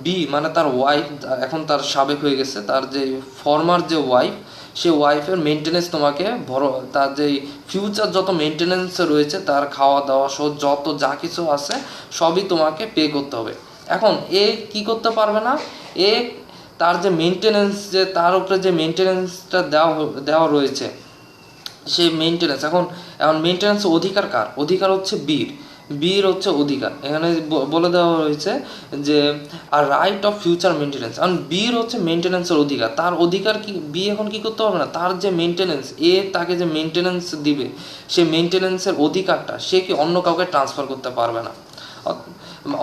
বি মানে তার ওয়াইফ এখন তার সাবেক হয়ে গেছে, তার যে ফর্মার যে ওয়াইফ, সে ওয়াইফের মেনটেনেন্স তোমাকে তার যে ফিউচার যত মেনটেনেন্স রয়েছে, তার খাওয়া দাওয়া সহ যত যা কিছু আছে সবই তোমাকে পে করতে হবে। এখন এ কি করতে পারবে না, এ তার যে মেনটেনেন্স, যে তার উপরে যে মেনটেনেন্সটা দেওয়া রয়েছে, সে মেনটেনেন্স এখন এখন মেনটেনেন্স অধিকার কার? অধিকার হচ্ছে বীর হচ্ছে অধিকার। এখানে বলে দেওয়া হয়েছে যে আর রাইট অফ ফিউচার মেনটেনেন্স, কারণ বীর হচ্ছে মেনটেনেন্সের অধিকার। তার অধিকার কি, বি এখন কি করতে হবে না, তার যে মেনটেনেন্স, তাকে যে মেনটেনেন্স দিবে, সে মেনটেনেন্সের অধিকারটা সে কি অন্য কাউকে ট্রান্সফার করতে পারবে না।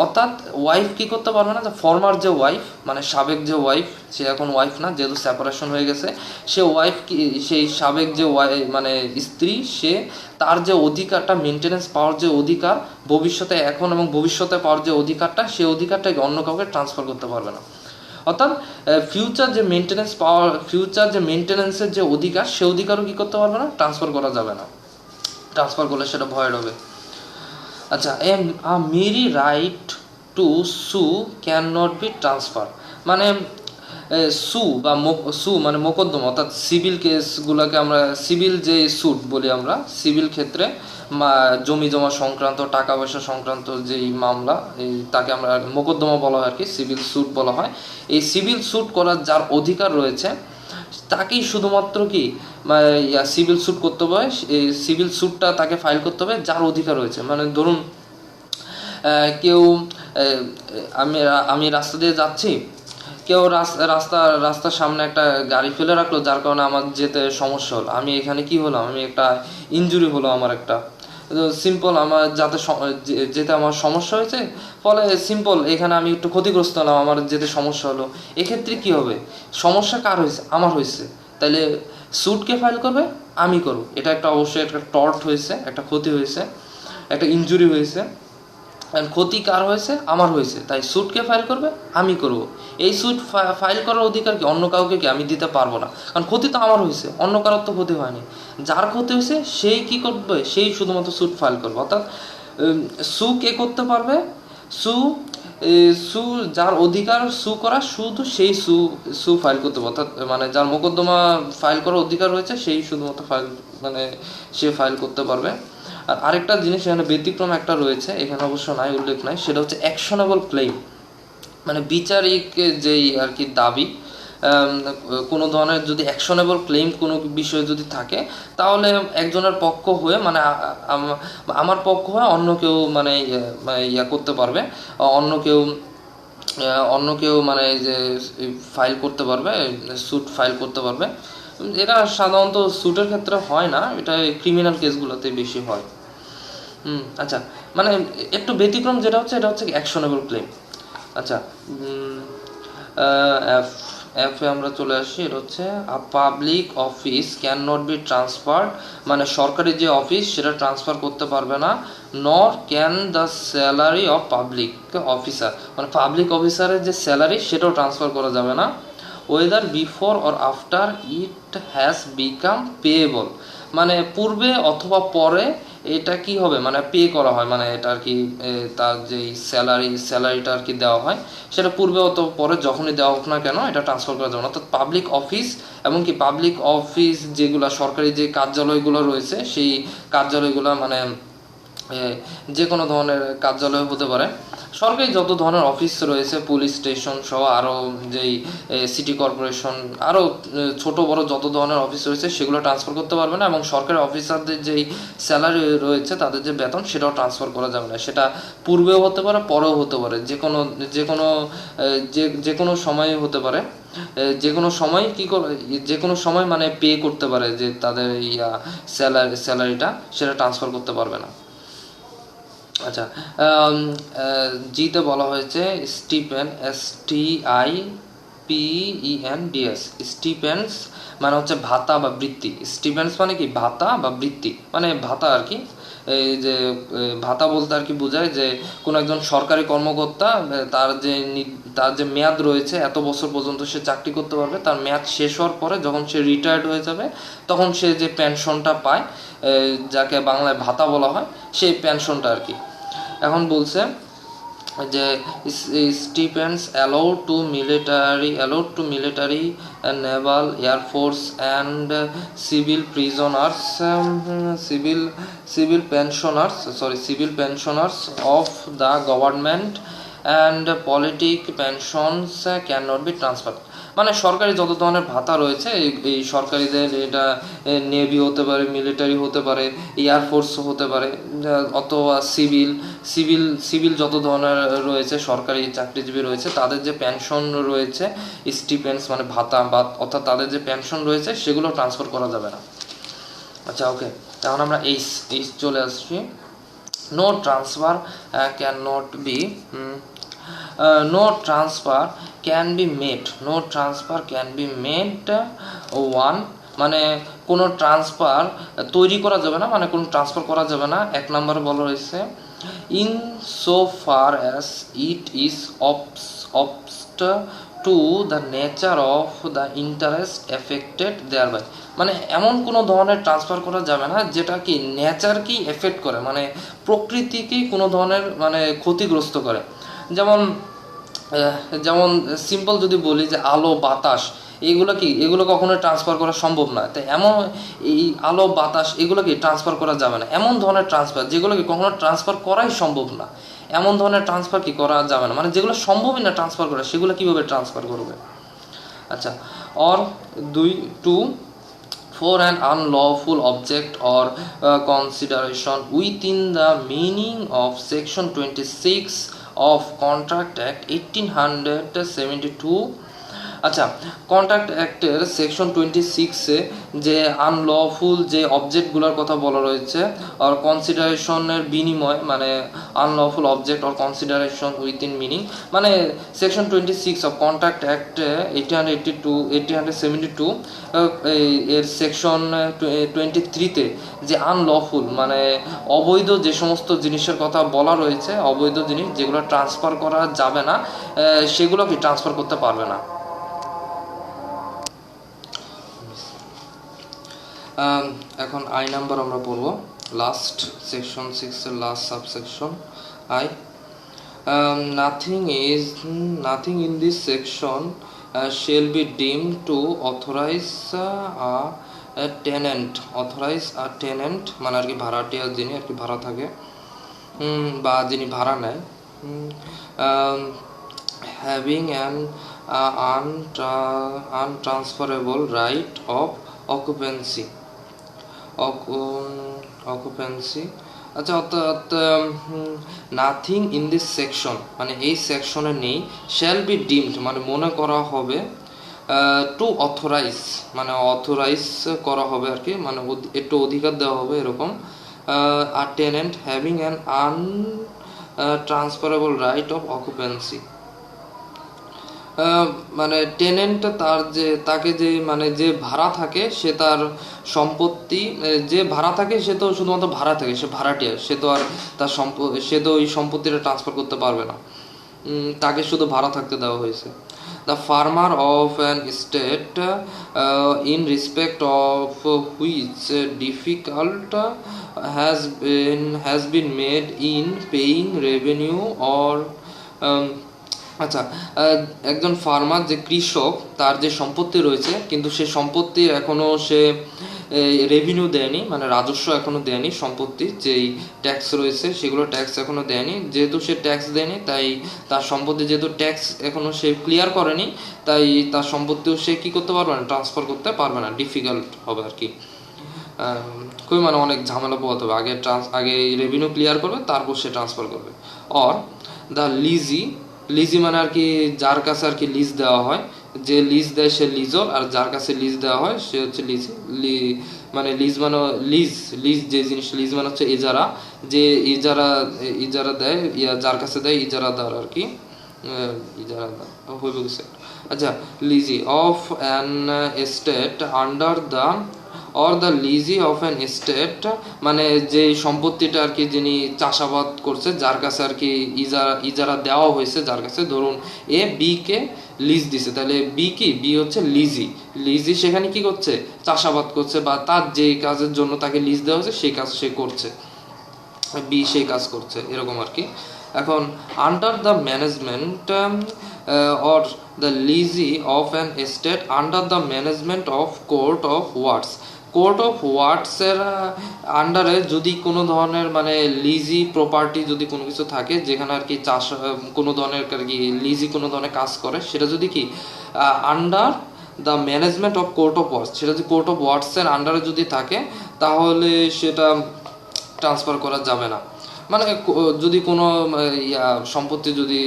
অর্থাৎ ওয়াইফ কি করতে পারবে না, যে ফর্মার যে ওয়াইফ মানে সাবেক যে ওয়াইফ, সে এখন ওয়াইফ না, যেহেতু সেপারেশন হয়ে গেছে, সে ওয়াইফ কি, সেই সাবেক যে মানে স্ত্রী, সে তার যে অধিকারটা মেনটেনেন্স পাওয়ার যে অধিকার ভবিষ্যতে, এখন এবং ভবিষ্যতে পাওয়ার যে অধিকারটা, সেই অধিকারটাকে অন্য কাউকে ট্রান্সফার করতে পারবে না। অর্থাৎ ফিউচার যে মেনটেনেন্স পাওয়ার, ফিউচার যে মেনটেনেন্সের যে অধিকার, সে অধিকারও কী করতে পারবে না, ট্রান্সফার করা যাবে না। ট্রান্সফার করলে সেটা ভয়েড হবে। আচ্ছা, আ মেরি রাইট টু সু ক্যান নট বি ট্রান্সফার, মানে সু বা সু মানে মোকদ্দমা, অর্থাৎ সিভিল কেসগুলোকে আমরা সিভিল যে স্যুট বলি আমরা, সিভিল ক্ষেত্রে জমি জমা সংক্রান্ত, টাকা পয়সা সংক্রান্ত যেই মামলা, তাকে আমরা মোকদ্দমা বলা হয় আর কি, সিভিল স্যুট বলা হয়। এই সিভিল স্যুট করার যার অধিকার রয়েছে, তাকেই শুধুমাত্র কি সিভিল স্যুট করতে হবে। এই সিভিল স্যুটটা তাকে ফাইল করতে হবে যার অধিকার রয়েছে। মানে ধরুন কেউ, আমি রাস্তা দিয়ে যাচ্ছি, কেউ রাস্তার সামনে একটা গাড়ি ফেলে রাখলো, যার কারণে আমার যেতে সমস্যা হলো। আমি এখানে কি হলাম, আমি একটা ইনজুরি হলো আমার একটা, সিম্পল আমার যেতে আমার সমস্যা হয়েছে, ফলে সিম্পল এখানে আমি একটু ক্ষতিগ্রস্ত হলাম, আমার যেতে সমস্যা হলো। এক্ষেত্রে কি হবে, সমস্যা কার হয়েছে, আমার হয়েছে, তাহলে স্যুটকে ফাইল করবে, আমি করব। এটা একটা অবশ্যই একটা টর্ট হয়েছে, একটা ক্ষতি হয়েছে, একটা ইনজুরি হয়েছে, ক্ষতি কার হয়েছে, আমার হয়েছে, তাই স্যুটকে ফাইল করবে, আমি করব। এই স্যুট ফাইল করার অধিকার কি অন্য কাউকে কি আমি দিতে পারবো না, কারণ ক্ষতি তো আমার হয়েছে, অন্য কারোর তো ক্ষতি হয়নি। যার ক্ষতি হয়েছে সেই কি করবে, সেই শুধুমাত্র স্যুট ফাইল করবে। অর্থাৎ সু কে করতে পারবে, সু সু যার অধিকার সু করা, শুধু সেই সু ফাইল করতে পারবে। অর্থাৎ মানে যার মোকদ্দমা ফাইল করার অধিকার রয়েছে, সেই শুধুমাত্র মানে সে ফাইল করতে পারবে। আর আরেকটা জিনিস এখানে ব্যতিক্রম একটা রয়েছে, এখানে অবশ্য নাই, উল্লেখ নাই, সেটা হচ্ছে অ্যাকশনেবল ক্লেম। মানে বিচারিক যেই আর কি দাবি, কোনো ধরনের যদি অ্যাকশনেবল ক্লেম কোনো বিষয়ে যদি থাকে, তাহলে একজনের পক্ষ হয়ে, মানে আমার পক্ষ হয়ে অন্য কেউ মানে ইয়া করতে পারবে, অন্য কেউ মানে যে ফাইল করতে পারবে, স্যুট ফাইল করতে পারবে। এটা সাধারণত স্যুটের ক্ষেত্রে হয় না, এটা ক্রিমিনাল কেসগুলোতে বেশি হয়। আচ্ছা, মানে একটু ব্যতিক্রম যেটা হচ্ছে, এটা হচ্ছে অ্যাকশনেবল ক্লেম। আচ্ছা, এফে আমরা চলে আসি, এটা হচ্ছে a public office can not be transferred, মানে সরকারি যে অফিস সেটা ট্রান্সফার করতে পারবে না। নর can the salary of public officer, মানে পাবলিক অফিসারের যে স্যালারি সেটাও ট্রান্সফার করা যাবে না। Weather before or after it has become payable, মানে পূর্বে অথবা পরে এটা কি হবে, মানে পে করা হয়, মানে এটা আর কি তার যেই স্যালারিটা আর কি দেওয়া হয়, সেটা পূর্বে অথবা পরে যখনই দেওয়া হোক না কেন, এটা ট্রান্সফার করা যাবে না। অর্থাৎ পাবলিক অফিস, এবং কি পাবলিক অফিস যেগুলো সরকারি যে কার্যালয়গুলো রয়েছে, সেই কার্যালয়গুলো মানে যে কোনো ধরনের কার্যালয় হতে পারে, সরকারি যত ধরনের অফিস রয়েছে, পুলিশ স্টেশন সহ আরও যেই সিটি কর্পোরেশন, আরও ছোট বড় যত ধরনের অফিস রয়েছে, সেগুলো ট্রান্সফার করতে পারবে না। এবং সরকারি অফিসারদের যেই স্যালারি রয়েছে, তাদের যে বেতন, সেটাও ট্রান্সফার করা যাবে না। সেটা পূর্বেও হতে পারে, পরেও হতে পারে, যে কোনো সময়ে হতে পারে, যে কোনো সময় যে কোনো সময় মানে পে করতে পারে, যে তাদের স্যালারিটা সেটা ট্রান্সফার করতে পারবে না। আচ্ছা, জিতে বলা হয়েছে স্টিপেন, STIPENDS, স্টিপেন্স মানে হচ্ছে ভাতা বা বৃত্তি। স্টিপেন্স মানে কি, ভাতা বা বৃত্তি, মানে ভাতা আর কি, এই যে ভাতা বলতে আর কি বোঝায় যে কোনো একজন সরকারি কর্মকর্তা তার যে মেয়াদ রয়েছে এত বছর পর্যন্ত সে চাকরি করতে পারবে, তার মেয়াদ শেষ হওয়ার পরে যখন সে রিটায়ার্ড হয়ে যাবে তখন সে যে পেনশনটা পায়, যাকে বাংলায় ভাতা বলা হয়, সেই পেনশনটা আর কি। এখন বলছে যে stipends allowed to military and naval, air force and civil pensioners of the government and politic pensions cannot be transferred। মানে সরকারি যত ধরনের ভাতা রয়েছে এই সরকারিদের, এটা নেভি হতে পারে, মিলিটারি হতে পারে, এয়ারফোর্স হতে পারে, অথবা সিভিল যত ধরনের রয়েছে সরকারি চাকরিজীবী রয়েছে, তাদের যে পেনশন রয়েছে, স্টিপেন্ডস মানে ভাতা বা অর্থাৎ তাদের যে পেনশন রয়েছে সেগুলো ট্রান্সফার করা যাবে না। আচ্ছা, ওকে, এখন আমরা এই চলে আসছি। No transfer can be made one, মানে কোনো ট্রান্সফার তৈরি করা যাবে না, মানে কোনো ট্রান্সফার করা যাবে না। এক নম্বরে বলা রয়েছে in so far as it is opposed to the nature of the interest affected thereby, মানে এমন কোনো ধরনের ট্রান্সফার করা যাবে না যেটা কি নেচারকেই এফেক্ট করে, মানে প্রকৃতিকেই কোনো ধরনের মানে ক্ষতিগ্রস্ত করে। যেমন সিম্পল যদি বলি যে আলো বাতাস, এগুলো কখনো ট্রান্সফার করা সম্ভব না। তাই এই আলো বাতাস এগুলোকে ট্রান্সফার করা যাবে না। এমন ধরনের ট্রান্সফার যেগুলোকে কখনো ট্রান্সফার করাই সম্ভব না, এমন ধরনের ট্রান্সফার কি করা যাবে না, মানে যেগুলো সম্ভবই না ট্রান্সফার করা, সেগুলো কিভাবে ট্রান্সফার করবে। আচ্ছা, or 2 for an unlawful object or consideration within the meaning of section 26 of Contract Act 1872। আচ্ছা, কন্ট্রাক্ট অ্যাক্টের সেকশন 26-এ যে আনলফুল যে অবজেক্টগুলোর কথা বলা রয়েছে, আর কনসিডারেশনের বিনিময়, মানে unlawful object or consideration within meaning, মানে সেকশন 26 অফ কন্ট্রাক্ট অ্যাক্ট 1872 এর সেকশন 23-তে যে আনলফুল মানে অবৈধ যে সমস্ত জিনিসের কথা বলা রয়েছে, অবৈধ জিনিস যেগুলো ট্রান্সফার করা যাবে না, সেগুলো কি ট্রান্সফার করতে পারবে না। এখন আই নাম্বার আমরা পড়বো, লাস্ট সেকশন 6 এর last subsection I. Nothing in this section shall be deemed to authorize a tenant মানে আর কি ভাড়াটিয়া, যিনি আর কি ভাড়া থাকে বা যিনি ভাড়া নেয়, having an untransferable right of occupancy। আচ্ছা, অর্থাৎ নাথিং ইন দিস সেকশন মানে এই সেকশনে নেই, শ্যাল বি ডিমড মানে মনে করা হবে, টু অথরাইজ মানে অথরাইজ করা হবে আর কি, মানে একটু অধিকার দেওয়া হবে এরকম। আর tenant having an untransferable right of occupancy, মানে টেনেন্ট তাকে যে মানে যে ভাড়া থাকে সে তার সম্পত্তি, যে ভাড়া থাকে সে তো শুধুমাত্র ভাড়া থাকে, সে ভাড়াটিয়া, সে তো আর সে তো ওই সম্পত্তিটা ট্রান্সফার করতে পারবে না, তাকে শুধু ভাড়া থাকতে দেওয়া হয়েছে। The farmer of an state in respect of which difficult has been made in paying revenue or আচ্ছা, একজন ফার্মার যে কৃষক, তার যে সম্পত্তি রয়েছে কিন্তু সে সম্পত্তি এখনও সে রেভিনিউ দেয়নি, মানে রাজস্ব এখনও দেয়নি, সম্পত্তির যেই ট্যাক্স রয়েছে সেগুলো ট্যাক্স এখনও দেয়নি। যেহেতু সে ট্যাক্স দেয়নি তাই তার সম্পত্তি, যেহেতু ট্যাক্স এখনও সে ক্লিয়ার করেনি, তাই তার সম্পত্তিও সে কী করতে পারবে না, ট্রান্সফার করতে পারবে না, ডিফিকাল্ট হবে আর কি, খুবই মানে অনেক ঝামেলা পোহাতে হবে, আগে রেভিনিউ ক্লিয়ার করবে তারপর সে ট্রান্সফার করবে। অর দ্য লিজি মানে আর কি যার কাছে আর কি লিজ দেওয়া হয়, যে লিজ দেয় সে লিজর, আর যার কাছে লিজ দেওয়া হয় সে হচ্ছে লিজি। মানে লিজ মানে লিজ যে জিনিস, লিজ মানে হচ্ছে ইজারা, যে ইজারা দেয়, যার কাছে দেয় ইজারাদার আর কি, ইজারাদার হইব গেছে। আচ্ছা, lessee of an estate under the or the lease of an estate, মানে যে সম্পত্তিটা আর কি যিনি চাষাবাদ করছে, যার কাছে আর কি ইজারা দেওয়া হয়েছে, যার কাছে ধরুন এ বি কে লিজ দিছে, তাহলে বি কি, বি হচ্ছে লিজি সেখানে কি করছে, চাষাবাদ করছে, বা তার যে কাজের জন্য তাকে লিজ দেওয়া হয়েছে সেই কাজ সে করছে, বি সেই কাজ করছে, এরকম আর কি। এখন under the management or the lease of an estate under the management of court of wards, court of ওয়ার্ডসের আন্ডারে যদি কোনো ধরনের মানে লিজি প্রপার্টি যদি কোনো কিছু থাকে যেখানে আর কি চাষ কোনো ধরনের আর কি লিজি কোনো ধরনের কাজ করে, সেটা যদি কি under the management of court of ওয়ার্ডস, সেটা যদি কোর্ট অফ ওয়ার্ডসের আন্ডারে যদি থাকে তাহলে সেটা ট্রান্সফার করা যাবে না। মানে যদি কোনো সম্পত্তি যদি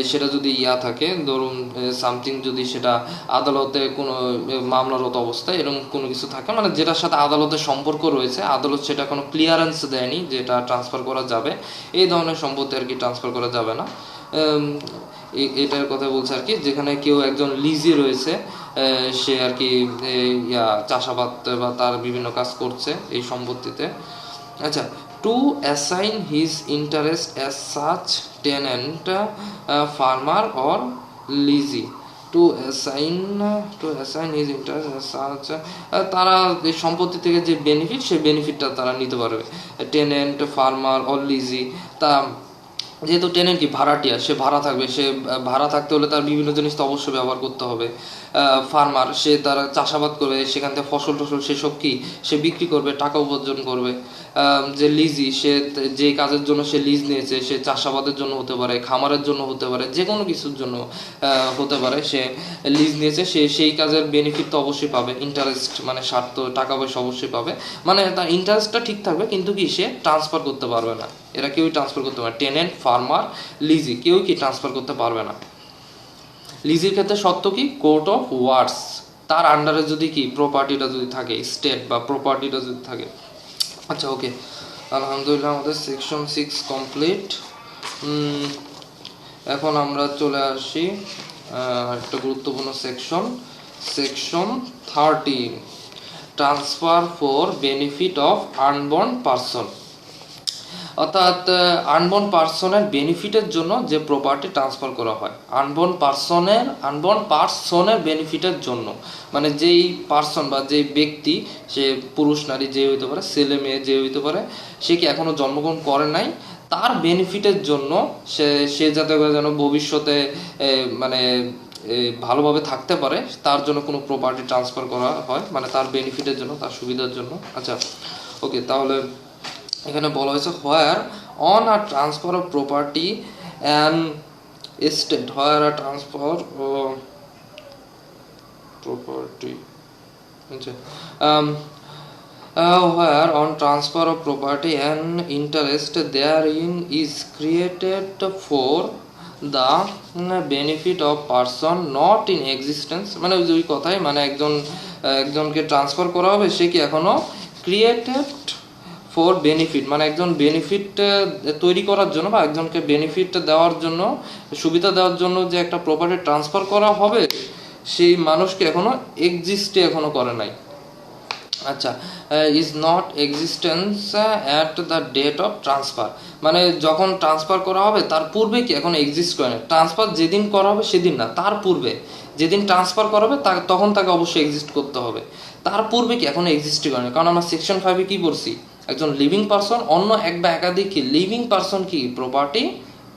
সেটা যদি থাকে, ধরুন সামথিং যদি সেটা আদালতে কোনো মামলারত অবস্থায় এরকম কোনো কিছু থাকে, মানে যেটার সাথে আদালতের সম্পর্ক রয়েছে, আদালত সেটা কোনো ক্লিয়ারেন্স দেয়নি যেটা ট্রান্সফার করা যাবে, এই ধরনের সম্পত্তি আর কি ট্রান্সফার করা যাবে না। এটার কথা বলছে আর কি, যেখানে কেউ একজন লিজি রয়েছে, সে আর কি চাষাবাদ বা তার বিভিন্ন কাজ করছে এই সম্পত্তিতে। আচ্ছা, two assign his interest as such tenant, farmer or lessee, two assign his interest as such, তারা এই সম্পত্তি থেকে যে বেনিফিট, সেই বেনিফিটটা তারা নিতে পারবে, টেনেন্ট, ফার্মার অর লিজি। তা যেহেতু টেনেন্ট কি ভাড়াটিয়া, সে ভাড়া থাকবে, সে ভাড়া থাকতে হলে তার বিভিন্ন জিনিস তো অবশ্যই ব্যবহার করতে হবে। ফার্মার, সে তার চাষাবাদ করবে, সেখান থেকে ফসল টসল সেসব কি সে বিক্রি করবে, টাকা উপার্জন করবে। যে লিজি, সে যে কাজের জন্য সে লিজ নিয়েছে, সে চাষাবাদের জন্য হতে পারে, খামারের জন্য হতে পারে, যে কোনো কিছুর জন্য হতে পারে, সে লিজ নিয়েছে, সে সেই কাজের বেনিফিট তো অবশ্যই পাবে, ইন্টারেস্ট মানে স্বার্থ টাকা পয়সা অবশ্যই পাবে, মানে তার ইন্টারেস্টটা ঠিক থাকবে, কিন্তু কি সে ট্রান্সফার করতে পারবে না, এরা কেউই ট্রান্সফার করতে পারে, টেনেন্ট, ফার্মার, লিজি কেউই কি ট্রান্সফার করতে পারবে না। লিজির ক্ষেত্রে সত্য কি, কোর্ট অফ ওয়ার্ডস তার আন্ডারে যদি কি প্রপার্টিটা যদি থাকে, স্টেট বা প্রপার্টিটা যদি থাকে। আচ্ছা, ওকে, আলহামদুলিল্লাহ আমাদের সেকশন 6 কমপ্লিট। এখন আমরা চলে আসি একটা গুরুত্বপূর্ণ section 13, transfer for benefit of unborn person, অর্থাৎ আনবর্ন পারসনের বেনিফিটের জন্য যে প্রপার্টি ট্রান্সফার করা হয়, আনবর্ন পারসনের বেনিফিটের জন্য, মানে যেই পারসন বা যেই ব্যক্তি, সে পুরুষ নারী যে হইতে পারে, ছেলে মেয়ে যে হইতে পারে, সে কি এখনো জন্মগ্রহণ করে নাই, তার বেনিফিটের জন্য সে যাতে যেন ভবিষ্যতে মানে ভালোভাবে থাকতে পারে, তার জন্য কোনো প্রপার্টি ট্রান্সফার করা হয়, মানে তার বেনিফিটের জন্য, তার সুবিধার জন্য। আচ্ছা, ওকে, তাহলে এখানে বলা হয়েছে where on a transfer of property and estate, where a transfer property, আচ্ছা, where on transfer of property and interest therein is created for the benefit of person not in existence, মানে ওই কথাই, মানে একজনকে ট্রান্সফার করা হবে, সে কি এখনো ক্রিয়েটেড ফর বেনিফিট, মানে একজন বেনিফিট তৈরি করার জন্য বা একজনকে বেনিফিট দেওয়ার জন্য, সুবিধা দেওয়ার জন্য যে একটা প্রপার্টি ট্রান্সফার করা হবে, সেই মানুষকে এখনো এখনো করে নাই। আচ্ছা, is not existence at the date of transfer, মানে যখন ট্রান্সফার করা হবে তার পূর্বে কি এখন এক্সিস্ট করে না, ট্রান্সফার যেদিন করা হবে সেদিন না, তার পূর্বে যেদিন ট্রান্সফার করা হবে তখন তাকে অবশ্যই এক্সিস্ট করতে হবে, তার পূর্বে কি এখন এক্সিস্টই করে না। কারণ আমরা সেকশন 5-এ কি পড়ছি, একজন লিভিং পারসন অন্য এক বা একাধিক কি লিভিং পারসন কি প্রপার্টি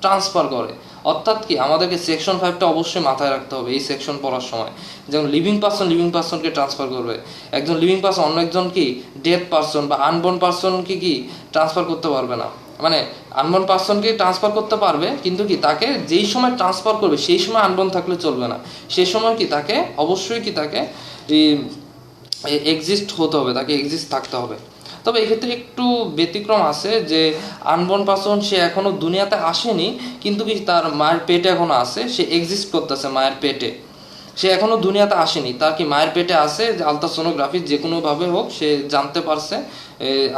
ট্রান্সফার করে, অর্থাৎ কি আমাদেরকে সেকশন 5টা অবশ্যই মাথায় রাখতে হবে এই সেকশন পড়ার সময়। যেমন লিভিং পারসনকে ট্রান্সফার করবে, একজন লিভিং পারসন অন্য একজন কি ডেড পারসন বা আনবর্ন পারসনকে কি ট্রান্সফার করতে পারবে না, মানে আনবর্ন পারসনকে ট্রান্সফার করতে পারবে, কিন্তু কি তাকে যেই সময় ট্রান্সফার করবে সেই সময় আনবর্ন থাকলে চলবে না, সেই সময় কি তাকে অবশ্যই কি তাকে এক্সিস্ট হতে হবে, তাকে এক্সিস্ট থাকতে হবে। তবে এক্ষেত্রে একটু ব্যতিক্রম আছে, যে আনবর্ন পারসন সে এখনো দুনিয়াতে আসেনি, কিন্তু কি তার মায়ের পেটে এখনো আছে, সে এক্সিস্ট করতেছে মায়ের পেটে, সে এখনো দুনিয়াতে আসেনি, তার কি মায়ের পেটে আছে, যে আলট্রাসোনোগ্রাফি যে কোনোভাবে হোক সে জানতে পারছে,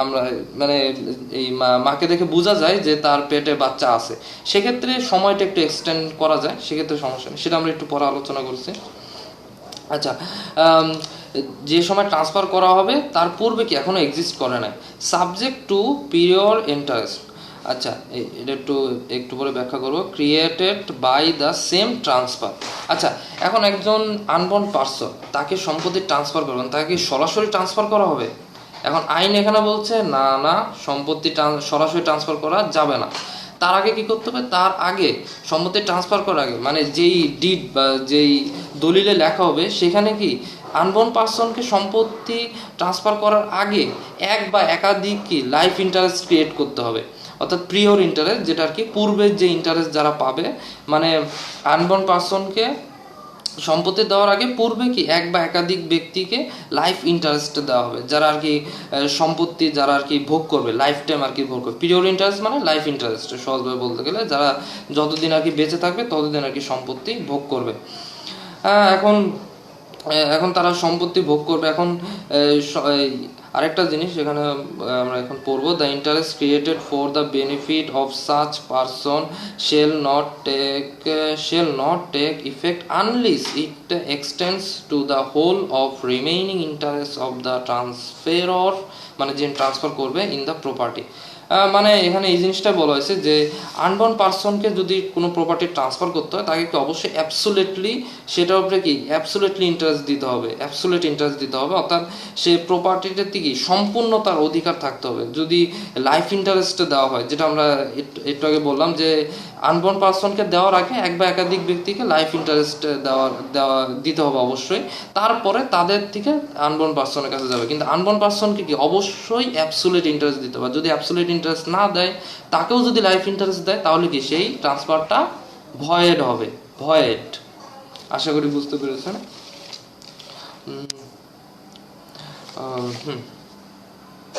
আমরা মানে এই মাকে দেখে বোঝা যায় যে তার পেটে বাচ্চা আছে, সেক্ষেত্রে সময়টা একটু এক্সটেন্ড করা যায়, সেক্ষেত্রে সমস্যা নেই, সেটা আমরা একটু পরে আলোচনা করছি। আচ্ছা, যে সময় ট্রান্সফার করা হবে তার পূর্বে কি এখনো এক্সিস্ট করে নাই, সাবজেক্ট টু পিওর ইন্টারেস্ট। আচ্ছা এটা একটু পরে ব্যাখ্যা করবো। Created by the same transfer. আচ্ছা এখন একজন আনবর্ন পার্সন, তাকে সম্পত্তি ট্রান্সফার করবেন, তাকে সরাসরি ট্রান্সফার করা হবে? এখন আইন এখানে বলছে না না, সম্পত্তি সরাসরি ট্রান্সফার করা যাবে না। তার আগে কি করতে হবে, তার আগে সম্পত্তি ট্রান্সফার করার আগে মানে যেই ডিড বা যেই দলিলে লেখা হবে সেখানে কি আনবর্ন পার্সনকে সম্পত্তি ট্রান্সফার করার আগে এক বা একাধিক কি লাইফ ইন্টারেস্ট ক্রিয়েট করতে হবে, অর্থাৎ প্রিয়র ইন্টারেস্ট, যেটা আর কি পূর্বের যে ইন্টারেস্ট যারা পাবে, মানে আনবর্ন পার্সনকে সম্পত্তি দেওয়ার আগে পূর্বে কি এক বা একাধিক ব্যক্তিকে লাইফ ইন্টারেস্ট দেওয়া হবে, যারা আর কি সম্পত্তি যারা আর কি ভোগ করবে, লাইফ টাইম আর কি ভোগ করবে। পিরিয়ড ইন্টারেস্ট মানে লাইফ ইন্টারেস্ট, সহজভাবে বলতে গেলে যারা যতদিন আর কি বেঁচে থাকবে ততদিন আর কি সম্পত্তি ভোগ করবে। এখন এখন তারা সম্পত্তি ভোগ করবে। এখন আরেকটা জিনিস এখানে আমরা এখন পড়বো, the interest created for the benefit of such person shall not take effect unless it extends to the whole of remaining interest of the transferor, মানে যে ট্রান্সফার করবে ইন দ্য প্রপার্টি। মানে এখানে এই জিনিসটা বলা হয়েছে যে আনবর্ন পার্সনকে যদি কোনো প্রপার্টি ট্রান্সফার করতে হয় তাকে অবশ্যই অ্যাবসোলিউটলি সেটার উপরে কি অ্যাবসোলিউটলি ইন্টারেস্ট দিতে হবে, অ্যাবসোলিউট ইন্টারেস্ট দিতে হবে, অর্থাৎ সে প্রপার্টিটাতে কি সম্পূর্ণ তার অধিকার থাকতে হবে। যদি লাইফ ইন্টারেস্টে দেওয়া হয়, যেটা আমরা একটু আগে বললাম যে আনবর্ন পার্সনকে দেওয়ার আগে এক বা একাধিক ব্যক্তিকে লাইফ ইন্টারেস্ট দিতে হবে অবশ্যই, তারপরে তাদের থেকে আনবর্ন পার্সনের কাছে যাবে। কিন্তু আনবর্ন পার্সনকে কি অবশ্যই অ্যাবসোলিউট ইন্টারেস্ট দিতে হবে। যদি অ্যাবসোলিউট ইন্টারেস্ট না দেয়, তাকেও যদি লাইফ ইন্টারেস্ট দেয়, তাহলে কি সেই ট্রান্সফারটা ভয়েড হবে, ভয়েড। আশা করি বুঝতে পেরেছেন।